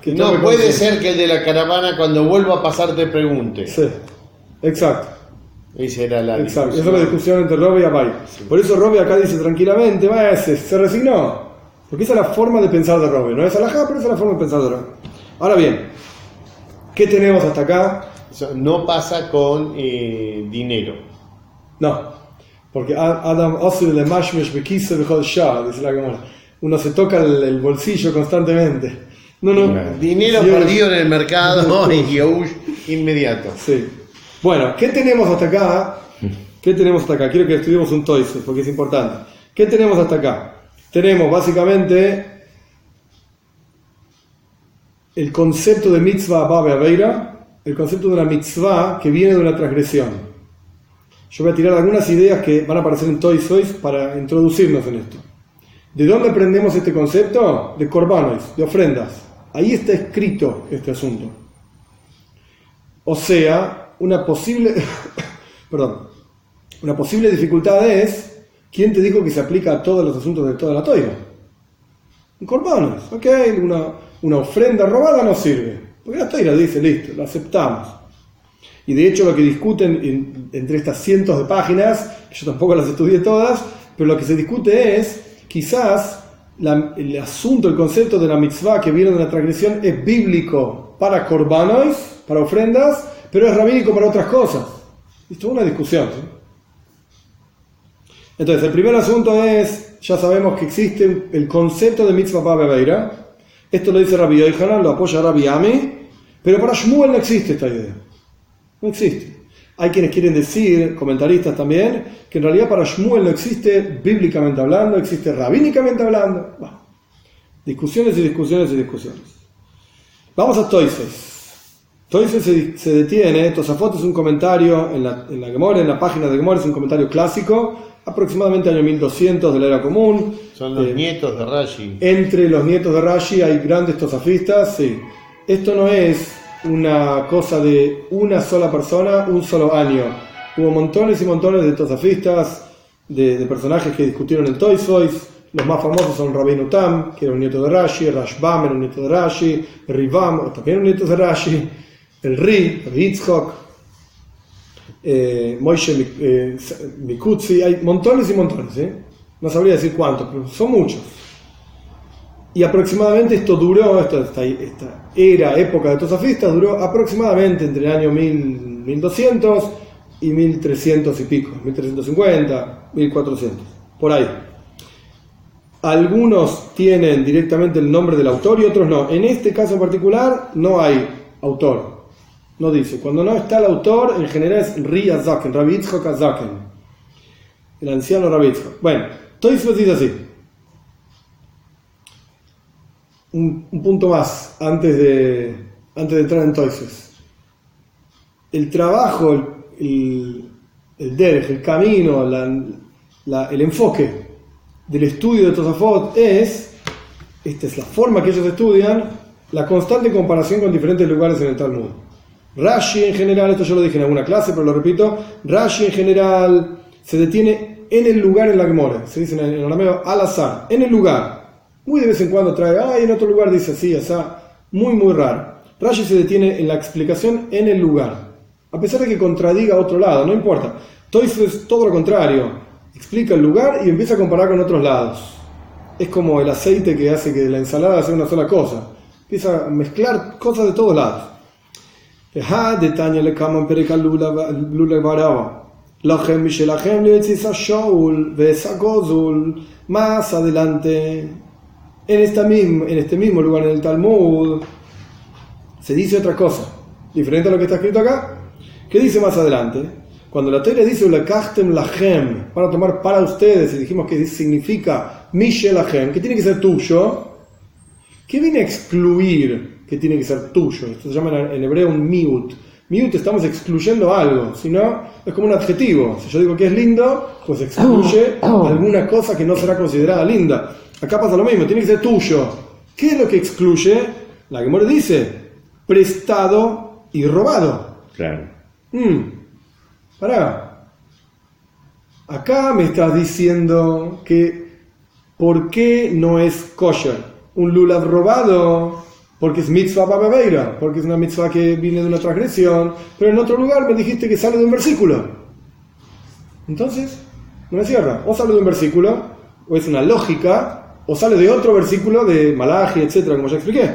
que no puede ser que el de la caravana cuando vuelva a pasar te pregunte. Sí, exacto. Esa era la discusión. Esa es la discusión entre Robe y Abaye. Sí. Por eso Robe acá dice tranquilamente, se resignó. Porque esa es la forma de pensar de Robe. No es alajá, pero esa es la forma de pensar de Robe. Ahora bien, ¿qué tenemos hasta acá? No pasa con dinero. No, porque Adam Osir le mashmesh bekise bechol shah, dice la Gemara. Uno se toca el bolsillo constantemente. No. Dinero perdido en el mercado y Yeush inmediato. Sí. Bueno, ¿qué tenemos hasta acá? Quiero que estudiemos un toiso, porque es importante. ¿Qué tenemos hasta acá? Tenemos básicamente el concepto de mitzvah abba be'aveira, el concepto de una mitzvah que viene de una transgresión. Yo voy a tirar algunas ideas que van a aparecer en Toys para introducirnos en esto. ¿De dónde aprendemos este concepto? De korbanos, de ofrendas. Ahí está escrito este asunto. O sea, una posible dificultad es, ¿quién te dijo que se aplica a todos los asuntos de toda la Toira? Un korbanos, ok, una ofrenda robada no sirve, porque la Toira dice, listo, lo aceptamos. Y de hecho lo que discuten entre estas cientos de páginas, yo tampoco las estudié todas, pero lo que se discute es, quizás el asunto, el concepto de la mitzvah que viene de la transgresión es bíblico para korbanos, para ofrendas, pero es rabínico para otras cosas. Esto es una discusión, ¿sí? Entonces, el primer asunto es, ya sabemos que existe el concepto de mitzvah abba be'aveira. Esto lo dice Rabbi Yochanan, lo apoya Rabbi Ami, pero para Shmuel no existe esta idea. No existe. Hay quienes quieren decir, comentaristas también, que en realidad para Shmuel no existe bíblicamente hablando, existe rabínicamente hablando. Bueno, discusiones y discusiones y discusiones. Vamos a Toises. Toises se detiene, Tosafot es un comentario en la Gemora, en la página de Gemora es un comentario clásico, aproximadamente año 1200 de la era común. Son los nietos de Rashi. Entre los nietos de Rashi hay grandes tosafistas, sí. Esto no es una cosa de una sola persona, un solo año. Hubo montones y montones de tosafistas, de personajes que discutieron en Toisos. Los más famosos son Rabbeinu Tam, que era un nieto de Rashi, Rashbam era un nieto de Rashi, Rivam, también un nieto de Rashi, el Ri, Yitzchok, Moishe Mikutzi, hay montones y montones, ¿eh? No sabría decir cuántos, pero son muchos. Y aproximadamente esto duró, esta época de tosafistas duró aproximadamente entre el año 1200 y 1300 y pico, 1350, 1400, por ahí. Algunos tienen directamente el nombre del autor y otros no. En este caso en particular no hay autor. No dice. Cuando no está el autor, en general es Ri Azaken, Rabbi Yitzchok Azaken, el anciano Rabbi Yitzchok. Bueno, Toisfot dice así. Un punto más antes de entrar en Toisfot. El trabajo, el derech, el camino, el enfoque del estudio de Tosafot esta es la forma que ellos estudian, la constante comparación con diferentes lugares en el Talmud. Rashi en general, esto yo lo dije en alguna clase, pero lo repito, Rashi en general se detiene en el lugar en la Gemora, se dice en arameo al azar, en el lugar. Muy de vez en cuando trae, en otro lugar dice así, muy muy raro. Rashi se detiene en la explicación en el lugar, a pesar de que contradiga otro lado, no importa. Toisfot es todo lo contrario, explica el lugar y empieza a comparar con otros lados. Es como el aceite que hace que la ensalada sea una sola cosa, empieza a mezclar cosas de todos lados. Más adelante, en este mismo lugar en el Talmud, se dice otra cosa, diferente a lo que está escrito acá. ¿Qué dice más adelante? Cuando la Torah dice "Lekachtem lachem", para tomar para ustedes, y dijimos que significa Mishelachem, que tiene que ser tuyo, ¿qué viene a excluir que tiene que ser tuyo? Esto se llama en hebreo un miut. Miut, estamos excluyendo algo, si no, es como un adjetivo. Si yo digo que es lindo, pues excluye alguna cosa que no será considerada linda. Acá pasa lo mismo, tiene que ser tuyo. ¿Qué es lo que excluye? La Gemara dice, prestado y robado. Claro. Pará. Acá me estás diciendo que ¿por qué no es kosher un lulav robado? Porque es mitzvah abba be'aveira, porque es una mitzvah que viene de una transgresión, pero en otro lugar me dijiste que sale de un versículo. Entonces, no me cierra. O sale de un versículo, o es una lógica, o sale de otro versículo de Malachi, etcétera, como ya expliqué.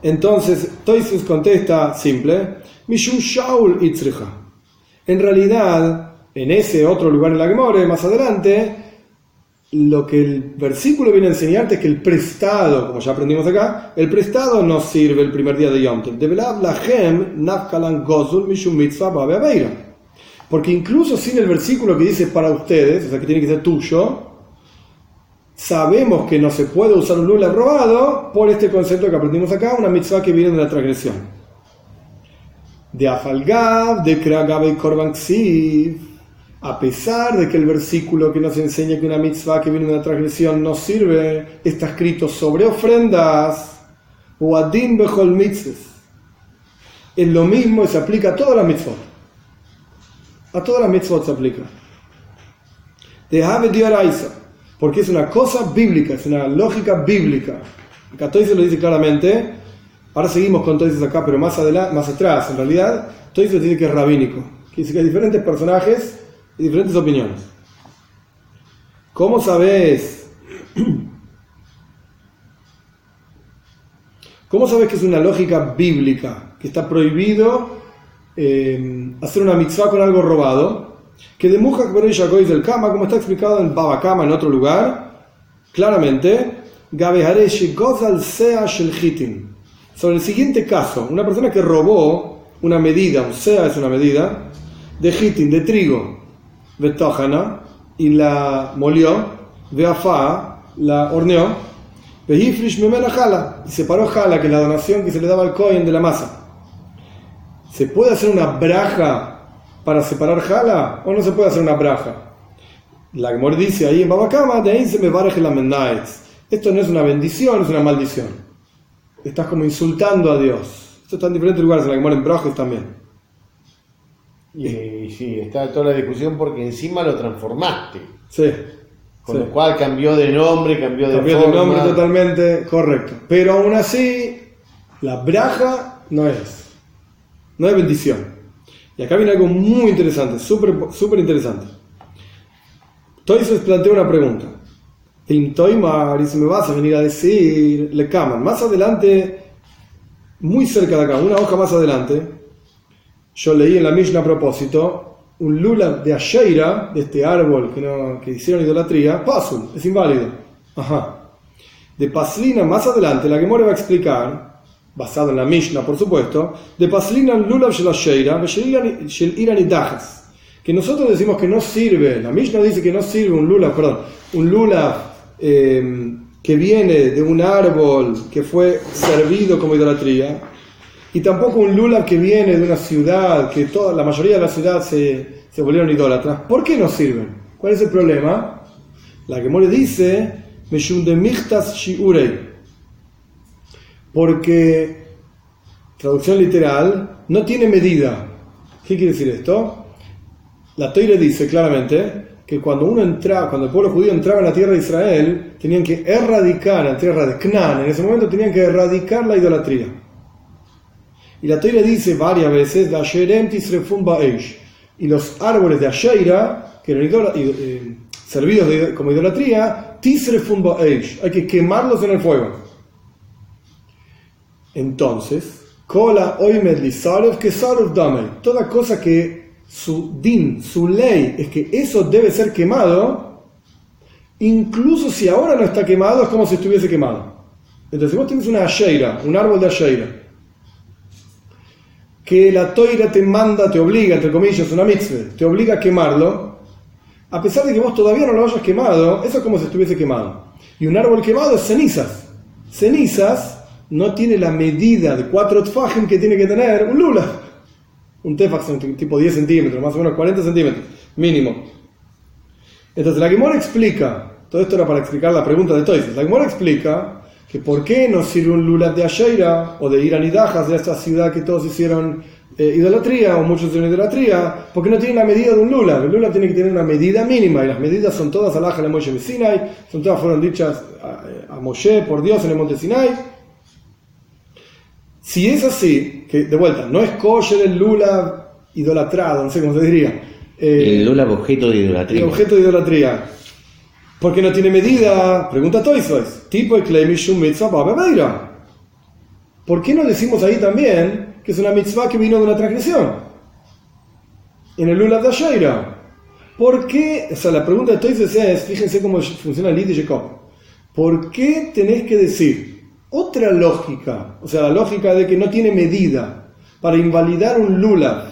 Entonces, Toisus contesta simple, Mishum Shaul Itzricha. En realidad, en ese otro lugar en la Gemora, más adelante, lo que el versículo viene a enseñarte es que el prestado, como ya aprendimos acá, el prestado no sirve el primer día de Yom Tov. Porque incluso sin el versículo que dice para ustedes, o sea que tiene que ser tuyo, sabemos que no se puede usar un lulav robado por este concepto que aprendimos acá, una mitzvah que viene de la transgresión. De Afalgav, de Kragav y Korban Ksiv. A pesar de que el versículo que nos enseña que una mitzvah que viene de una transgresión no sirve, está escrito sobre ofrendas, o adin bechol mitzvah. Es lo mismo y se aplica a todas las mitzvot. A todas las mitzvot se aplica. De Have Dioraisa, porque es una cosa bíblica, es una lógica bíblica. Acá Toises lo dice claramente. Ahora seguimos con Toises acá, pero más atrás, en realidad, Toises dice que es rabínico. Que dice que hay diferentes personajes y diferentes opiniones. ¿Cómo sabes? ¿Cómo sabes que es una lógica bíblica? Que está prohibido hacer una mitzvah con algo robado. Que de Mujak Bereisha Goy del Kama, como está explicado en Baba Kama en otro lugar, claramente, Gabehareshi Gozal Sea Shel Hitin. Sobre el siguiente caso, una persona que robó una medida, un sea es una medida, de Hitin, de trigo, Betojana, y la molió, Beafá, la horneó, Behifrish Memela Jala, y separó Jala, que es la donación que se le daba al Kohen de la masa. ¿Se puede hacer una braja para separar Jala o no se puede hacer una braja? La Gemara dice ahí en Babakama, de ahí se me bareje la mennaetz. Esto no es una bendición, es una maldición. Estás como insultando a Dios. Esto está en diferentes lugares, en la Gemara en Brojes también. Y sí, está toda la discusión porque encima lo transformaste. Sí. Con lo cual cambió de nombre, cambió de nombre totalmente, correcto. Pero aún así, la braja no es bendición. Y acá viene algo muy interesante, súper interesante. Toises plantea una pregunta. Tim Toimar, y si me vas a venir a decir, le caman. Más adelante, muy cerca de acá, una hoja más adelante, yo leí en la Mishnah a propósito, un lulav de Asheira, de este árbol que hicieron idolatría, pasul, es inválido. Ajá. De Paslina, más adelante, la Gemara va a explicar, basado en la Mishnah, por supuesto, de Paslina lulav shel Asheira, shel Irani Dajas, que nosotros decimos que no sirve, la Mishnah dice que no sirve un lulav que viene de un árbol que fue servido como idolatría, y tampoco un lulav que viene de una ciudad que la mayoría de la ciudad se volvieron idólatras. ¿Por qué no sirven? ¿Cuál es el problema? La Gemara dice porque, traducción literal, no tiene medida. ¿Qué quiere decir esto? La Torá dice claramente que cuando el pueblo judío entraba en la tierra de Israel, tenían que erradicar, en la tierra de Canaán, en ese momento tenían que erradicar la idolatría. Y la Torá dice varias veces, y los árboles de Asheira, que eran servidos como idolatría, hay que quemarlos en el fuego. Entonces, toda cosa que su din, su ley, es que eso debe ser quemado, incluso si ahora no está quemado, es como si estuviese quemado. Entonces, vos tienes una Asheira, un árbol de Asheira, que la Toira te manda, te obliga, entre comillas, una mitzvah, te obliga a quemarlo, a pesar de que vos todavía no lo hayas quemado, eso es como si estuviese quemado. Y un árbol quemado es cenizas. Cenizas no tiene la medida de 4 tfajim que tiene que tener un lulav. Un tefaj son tipo 10 centímetros, más o menos 40 centímetros, mínimo. Entonces la Gemara explica, todo esto era para explicar la pregunta de Toises, la Gemara explica que por qué no sirve un lulav de Asheira o de Irán y Dajas, de esta ciudad que todos hicieron idolatría o muchos hicieron idolatría, porque no tiene la medida de un lulav. El lulav tiene que tener una medida mínima y las medidas son todas alaj de Moshe Sinai, fueron dichas a Moshe por Dios en el monte Sinai. Si es así, que de vuelta, no es kosher el lulav idolatrado, no sé cómo se diría. El lulav objeto de idolatría. El objeto de idolatría. ¿Por qué no tiene medida? Pregunta Toisos. Tipo el Kleimishum mitzvah babebeira. ¿Por qué no decimos ahí también que es una mitzvah que vino de una transgresión? En el lulav de Asheira. ¿Por qué? O sea, la pregunta de Toisos es, fíjense cómo funciona el Lid de Jacob. ¿Por qué tenés que decir otra lógica? O sea, la lógica de que no tiene medida para invalidar un lulav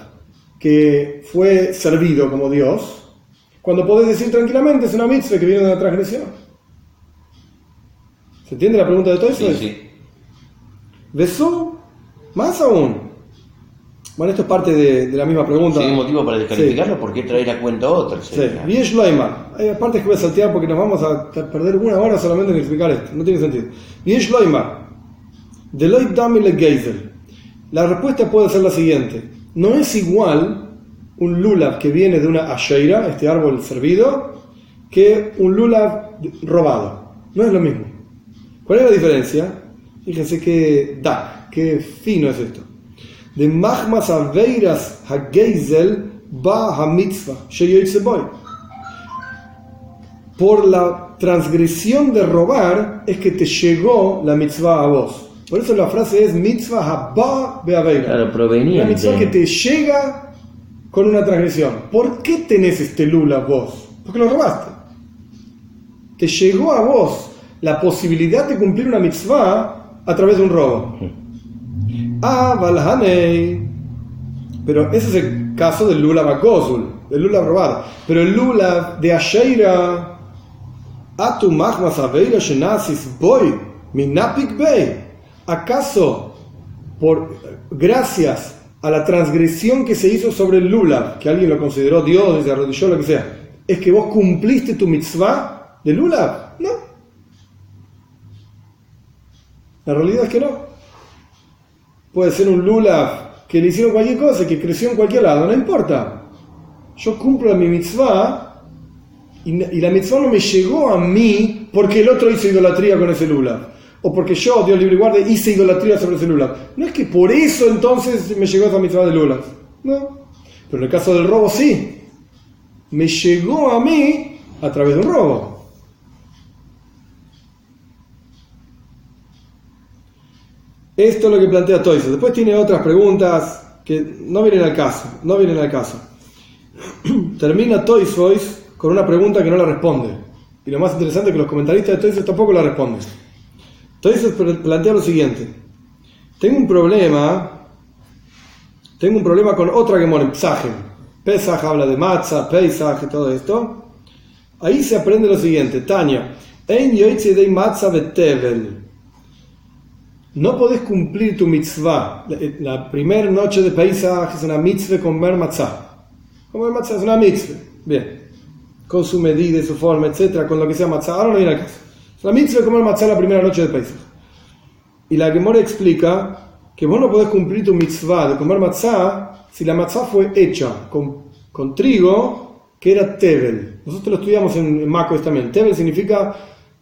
que fue servido como Dios, cuando podés decir tranquilamente es una mitzvah que viene de una transgresión. ¿Se entiende la pregunta de todo eso? Sí. Besú, más aún. Bueno, esto es parte de la misma pregunta. Si hay motivo para descalificarlo, sí. ¿Por qué traer a cuenta otro? Sí. Viesh Loimar. Hay partes que voy a saltear porque nos vamos a perder una hora solamente en explicar esto. No tiene sentido. Viesh Loimar. Deloit Dami le Geisel. La respuesta puede ser la siguiente. No es igual un lulav que viene de una asheira, este árbol servido, que un lulav robado. No es lo mismo. ¿Cuál es la diferencia? Fíjense qué fino es esto. De Mahmas Aveiras Hageisel Ba Hamitzvah Sheyoitzeboy. Por la transgresión de robar es que te llegó la mitzvah a vos. Por eso la frase es mitzvah haba beaveira. Claro, proveniente. La mitzvah que te llega con una transgresión. ¿Por qué tenés este lulav vos? Porque lo robaste. Te llegó a vos la posibilidad de cumplir una mitzvah a través de un robo. Valhanei. Pero ese es el caso del lulav akozul, del lulav robado. Pero el lulav de asheira, atu machmas aveira shenasis boy minapik bey. ¿Acaso gracias a la transgresión que se hizo sobre el lulav, que alguien lo consideró Dios y se arrodilló, lo que sea, es que vos cumpliste tu mitzvah de lulav? No. La realidad es que no. Puede ser un lulav que le hicieron cualquier cosa, que creció en cualquier lado, no importa. Yo cumplo mi mitzvah y la mitzvah no me llegó a mí porque el otro hizo idolatría con ese lulav. O porque yo, Dios libre y guarde, hice idolatría sobre ese lulav. No es que por eso entonces me llegó esa mitzvah de lulav. No. Pero en el caso del robo sí. Me llegó a mí a través de un robo. Esto es lo que plantea Toisos. Después tiene otras preguntas que no vienen al caso. Termina Toisos con una pregunta que no la responde. Y lo más interesante es que los comentaristas de Toisos tampoco la responden. Toisos plantea lo siguiente. Tengo un problema con otra Gemara en Psachim. Pesach habla de Matzah, Pesach y todo esto. Ahí se aprende lo siguiente. Tanya, Ein yoitze dei Matzah betevel. No podés cumplir tu mitzvah. La primera noche de Pesach es una mitzvah comer matzah. Comer matzah es una mitzvah. Bien. Con su medida, su forma, etcétera, con lo que sea matzah. Ahora no viene al caso. Es una mitzvah comer matzah la primera noche de Pesach. Y la Gemara explica que vos no podés cumplir tu mitzvah de comer matzah si la matzah fue hecha con trigo que era tevel. Nosotros lo estudiamos en Macos también. Tevel significa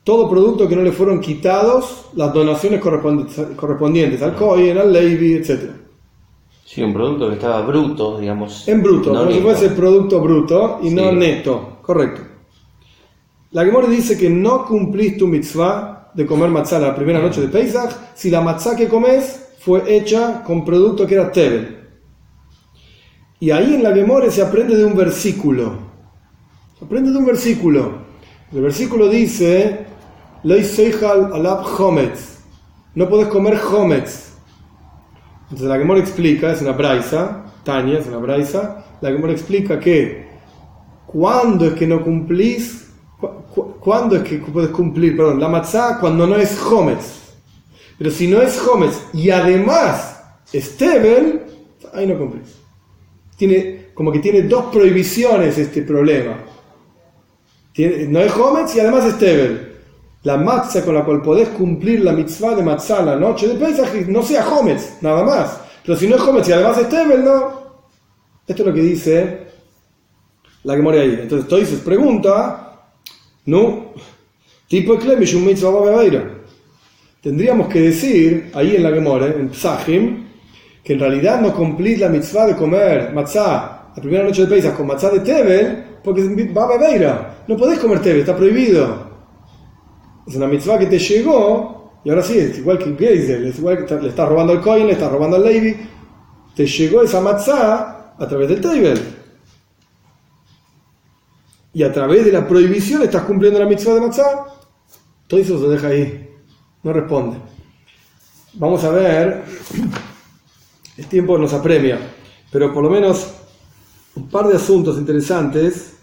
todo producto que no le fueron quitados las donaciones correspondientes al Kohen, al Levi, etc. Sí, un producto que estaba bruto, digamos. En bruto, no como si fuese producto bruto y no neto. Correcto. La Gemara dice que no cumplís tu mitzvah de comer matzah la primera noche de Pesach si la matzah que comes fue hecha con producto que era tevel. Y ahí en la Gemara se aprende de un versículo. El versículo dice: Lei seichal alab chometz. No podés comer chometz. Entonces la Gemara explica, es una braisa, Tania, es una braisa. La Gemara explica que cuando es que no cumplís, cuando es que puedes cumplir, la matzah cuando no es chometz. Pero si no es chometz y además es tevel, ahí no cumplís. Tiene dos prohibiciones este problema. No es chometz y además es tevel. La matzah con la cual podés cumplir la mitzvah de matzah la noche de Pesach no sea chometz, nada más. Pero si no es chometz y además es tevel, no. Esto es lo que dice la Gemara ahí. Entonces Toisos pregunta, no, tipo Eklemishum mitzvah babeira. Tendríamos que decir ahí en la Gemara, en Psachim, que en realidad no cumplís la mitzvah de comer matzah la primera noche de Pesach con matzah de tevel, porque es babeira. No podés comer tevel, está prohibido. Es una mitzvah que te llegó, y ahora sí, es igual que Geisel, es igual que le estás robando al Kohen, le estás robando al Levi, te llegó esa matzah a través del tevel. Y a través de la prohibición estás cumpliendo la mitzvah de matzah. Todo eso se deja ahí, no responde. Vamos a ver, el tiempo nos apremia, pero por lo menos un par de asuntos interesantes.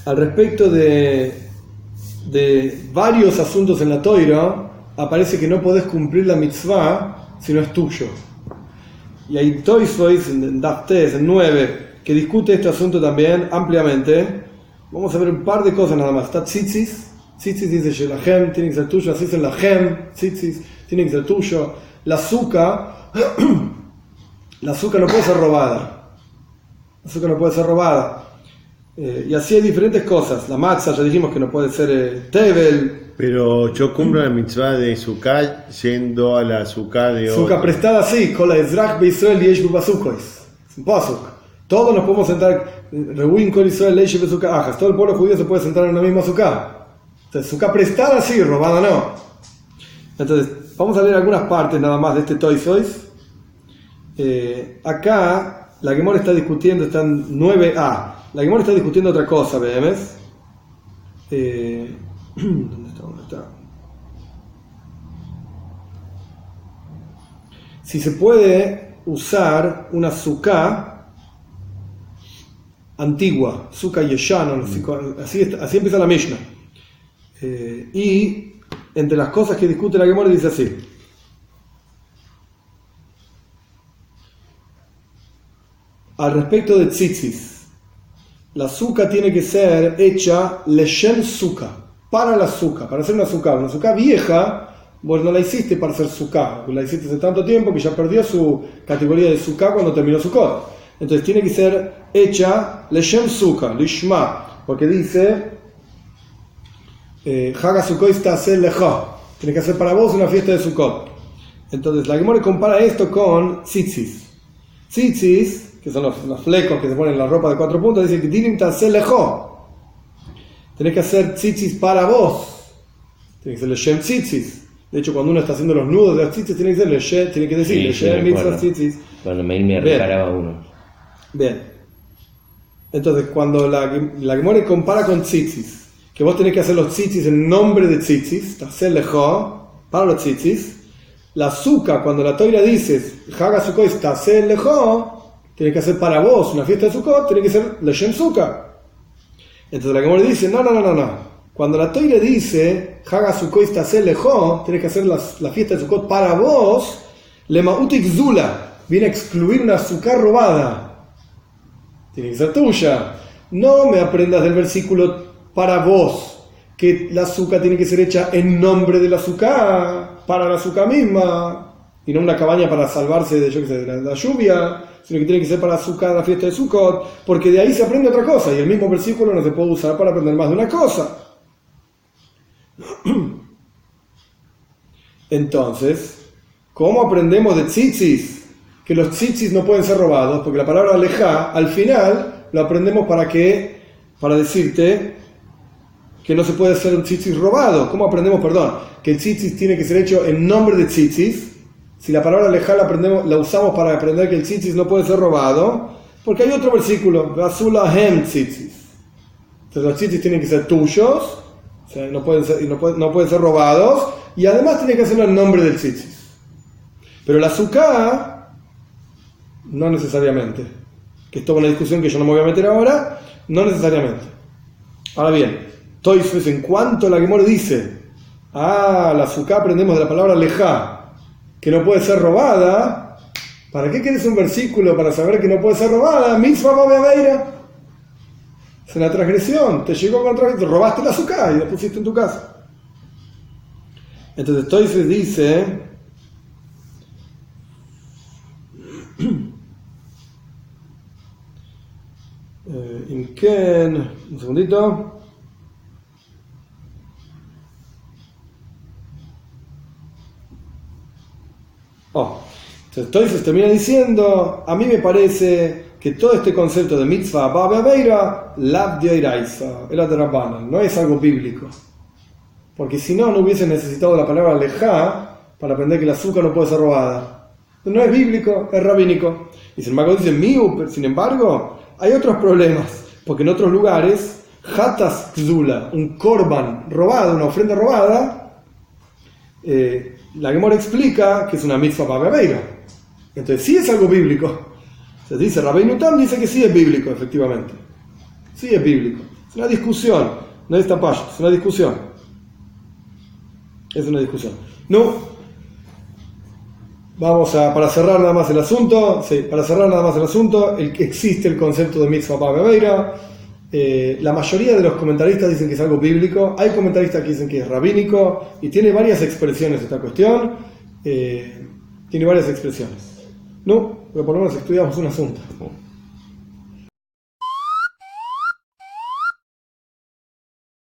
Al respecto de varios asuntos en la Toira, aparece que no podés cumplir la mitzvah si no es tuyo. Y hay Toisvois en Daftes, en 9, que discute este asunto también ampliamente. Vamos a ver un par de cosas nada más. Está Tzitzis. Tzitzis dice Shelahem, tiene que ser tuyo. Así dicen Lahem, Tzitzis, tiene que ser tuyo. La azúcar no puede ser robada. La azúcar no puede ser robada. Y así hay diferentes cosas. La matzah, ya dijimos que no puede ser tevel. Pero yo cumplo la mitzvah de Sukkah yendo a la Sukkah de otro. Sukkah prestada sí, con la Ezrach Beisrael y Yesh Bubasukois. Es un pasuk. Todos nos podemos sentar, Rebuin Kol Israel Leish Besukkah Ajas. Todo el pueblo judío se puede sentar en una misma Sukkah. Entonces, Sukkah prestada sí, robada no. Entonces, vamos a leer algunas partes nada más de este Toisois. Acá, la Gemara está discutiendo, está en 9a. La Gemara está discutiendo otra cosa, ¿ves? ¿Dónde está? Si se puede usar una sukkah antigua, sukkah yeshana, así empieza la Mishnah. Y entre las cosas que discute la Gemara dice así: al respecto de tzitzis, la sukkah tiene que ser hecha leshem sukkah, para la sukkah, para hacer una sukkah vieja. Vos no la hiciste para hacer sukkah, la hiciste hace tanto tiempo que ya perdió su categoría de sukkah cuando terminó Sukkot. Entonces tiene que ser hecha leshem sukkah, lishma, porque dice Haga Sukkot ta'aseh lecha, tiene que hacer para vos una fiesta de Sukkot. Entonces la Gemara compara esto con tzitzis. Tzitzis, que son los flecos que se ponen en la ropa de 4 puntas, dice que dinim ta'aseh lecha, tenés que hacer tzitzis para vos, tiene que ser leshem tzitzis. De hecho, cuando uno está haciendo los nudos de las tzitzis, tiene que ser leshem, tiene que decir leshem mitzvah tzitzis. Cuando me reparaba uno. Bien. Entonces, cuando la Gemara compara con tzitzis, que vos tenés que hacer los tzitzis en nombre de tzitzis, ta'aseh lecha, para los tzitzis, la sukkah, cuando la Toira dice Haga Sukkot ta'aseh lecha, tiene que hacer para vos una fiesta de Sukkot, tiene que ser leshem sukkah. Entonces la Gemara dice, no. Cuando la Toira dice Haga Sukkot ta'aseh lecha, tienes que hacer la fiesta de Sukkot para vos, lema'utik zula, viene a excluir una azúcar robada. Tiene que ser tuya. No me aprendas del versículo para vos, que la azúcar tiene que ser hecha en nombre de la azúcar, para la azúcar misma, y no una cabaña para salvarse de la lluvia, sino que tiene que ser para azúcar la fiesta de Sukkot, porque de ahí se aprende otra cosa, y el mismo versículo no se puede usar para aprender más de una cosa. Entonces, ¿cómo aprendemos de tzitzis? Que los tzitzis no pueden ser robados, porque la palabra alejá, al final, lo aprendemos para decirte que no se puede hacer un tzitzis robado. ¿Cómo aprendemos, que el tzitzis tiene que ser hecho en nombre de tzitzis? Si la palabra alejá la usamos para aprender que el tzitzis no puede ser robado, porque hay otro versículo, Vasula hem tzitzis. Entonces los tzitzis tienen que ser tuyos, o sea, no pueden ser robados, y además tiene que hacerlo en nombre del tzitzis. Pero la sukkah, no necesariamente. Que esto es una discusión que yo no me voy a meter ahora, no necesariamente. Ahora bien, Toisves, en cuanto la Gemara dice, la sukkah aprendemos de la palabra lejá, que no puede ser robada, ¿para qué quieres un versículo para saber que no puede ser robada? Mitzvah babeaveira. Es una transgresión, te llegó con transgresión, robaste la sukkah y la pusiste en tu casa. Entonces Toisves dice, un segundito. Entonces termina diciendo, a mí me parece que todo este concepto de mitzvah babeaveira, lav dioiraisa, era de Rabbanan, no es algo bíblico. Porque si no hubiese necesitado la palabra lejá para aprender que la azúcar no puede ser robada. No es bíblico, es rabínico. Y sin embargo dice miu, sin embargo, hay otros problemas, porque en otros lugares Hatas Kzula, un korban robado, una ofrenda robada, la Gemara explica que es una mitzvah ba'aveira. Entonces sí es algo bíblico. Se dice, Rabbeinu Tam dice que sí es bíblico, efectivamente. Sí es bíblico. Es una discusión. No es tapaya, es una discusión. Es una discusión. No. Para cerrar nada más el asunto. Sí, para cerrar nada más el asunto, existe el concepto de mitzvah ba'aveira. La mayoría de los comentaristas dicen que es algo bíblico. Hay comentaristas que dicen que es rabínico. Y tiene varias expresiones esta cuestión. Tiene varias expresiones. No, pero por lo menos estudiamos un asunto.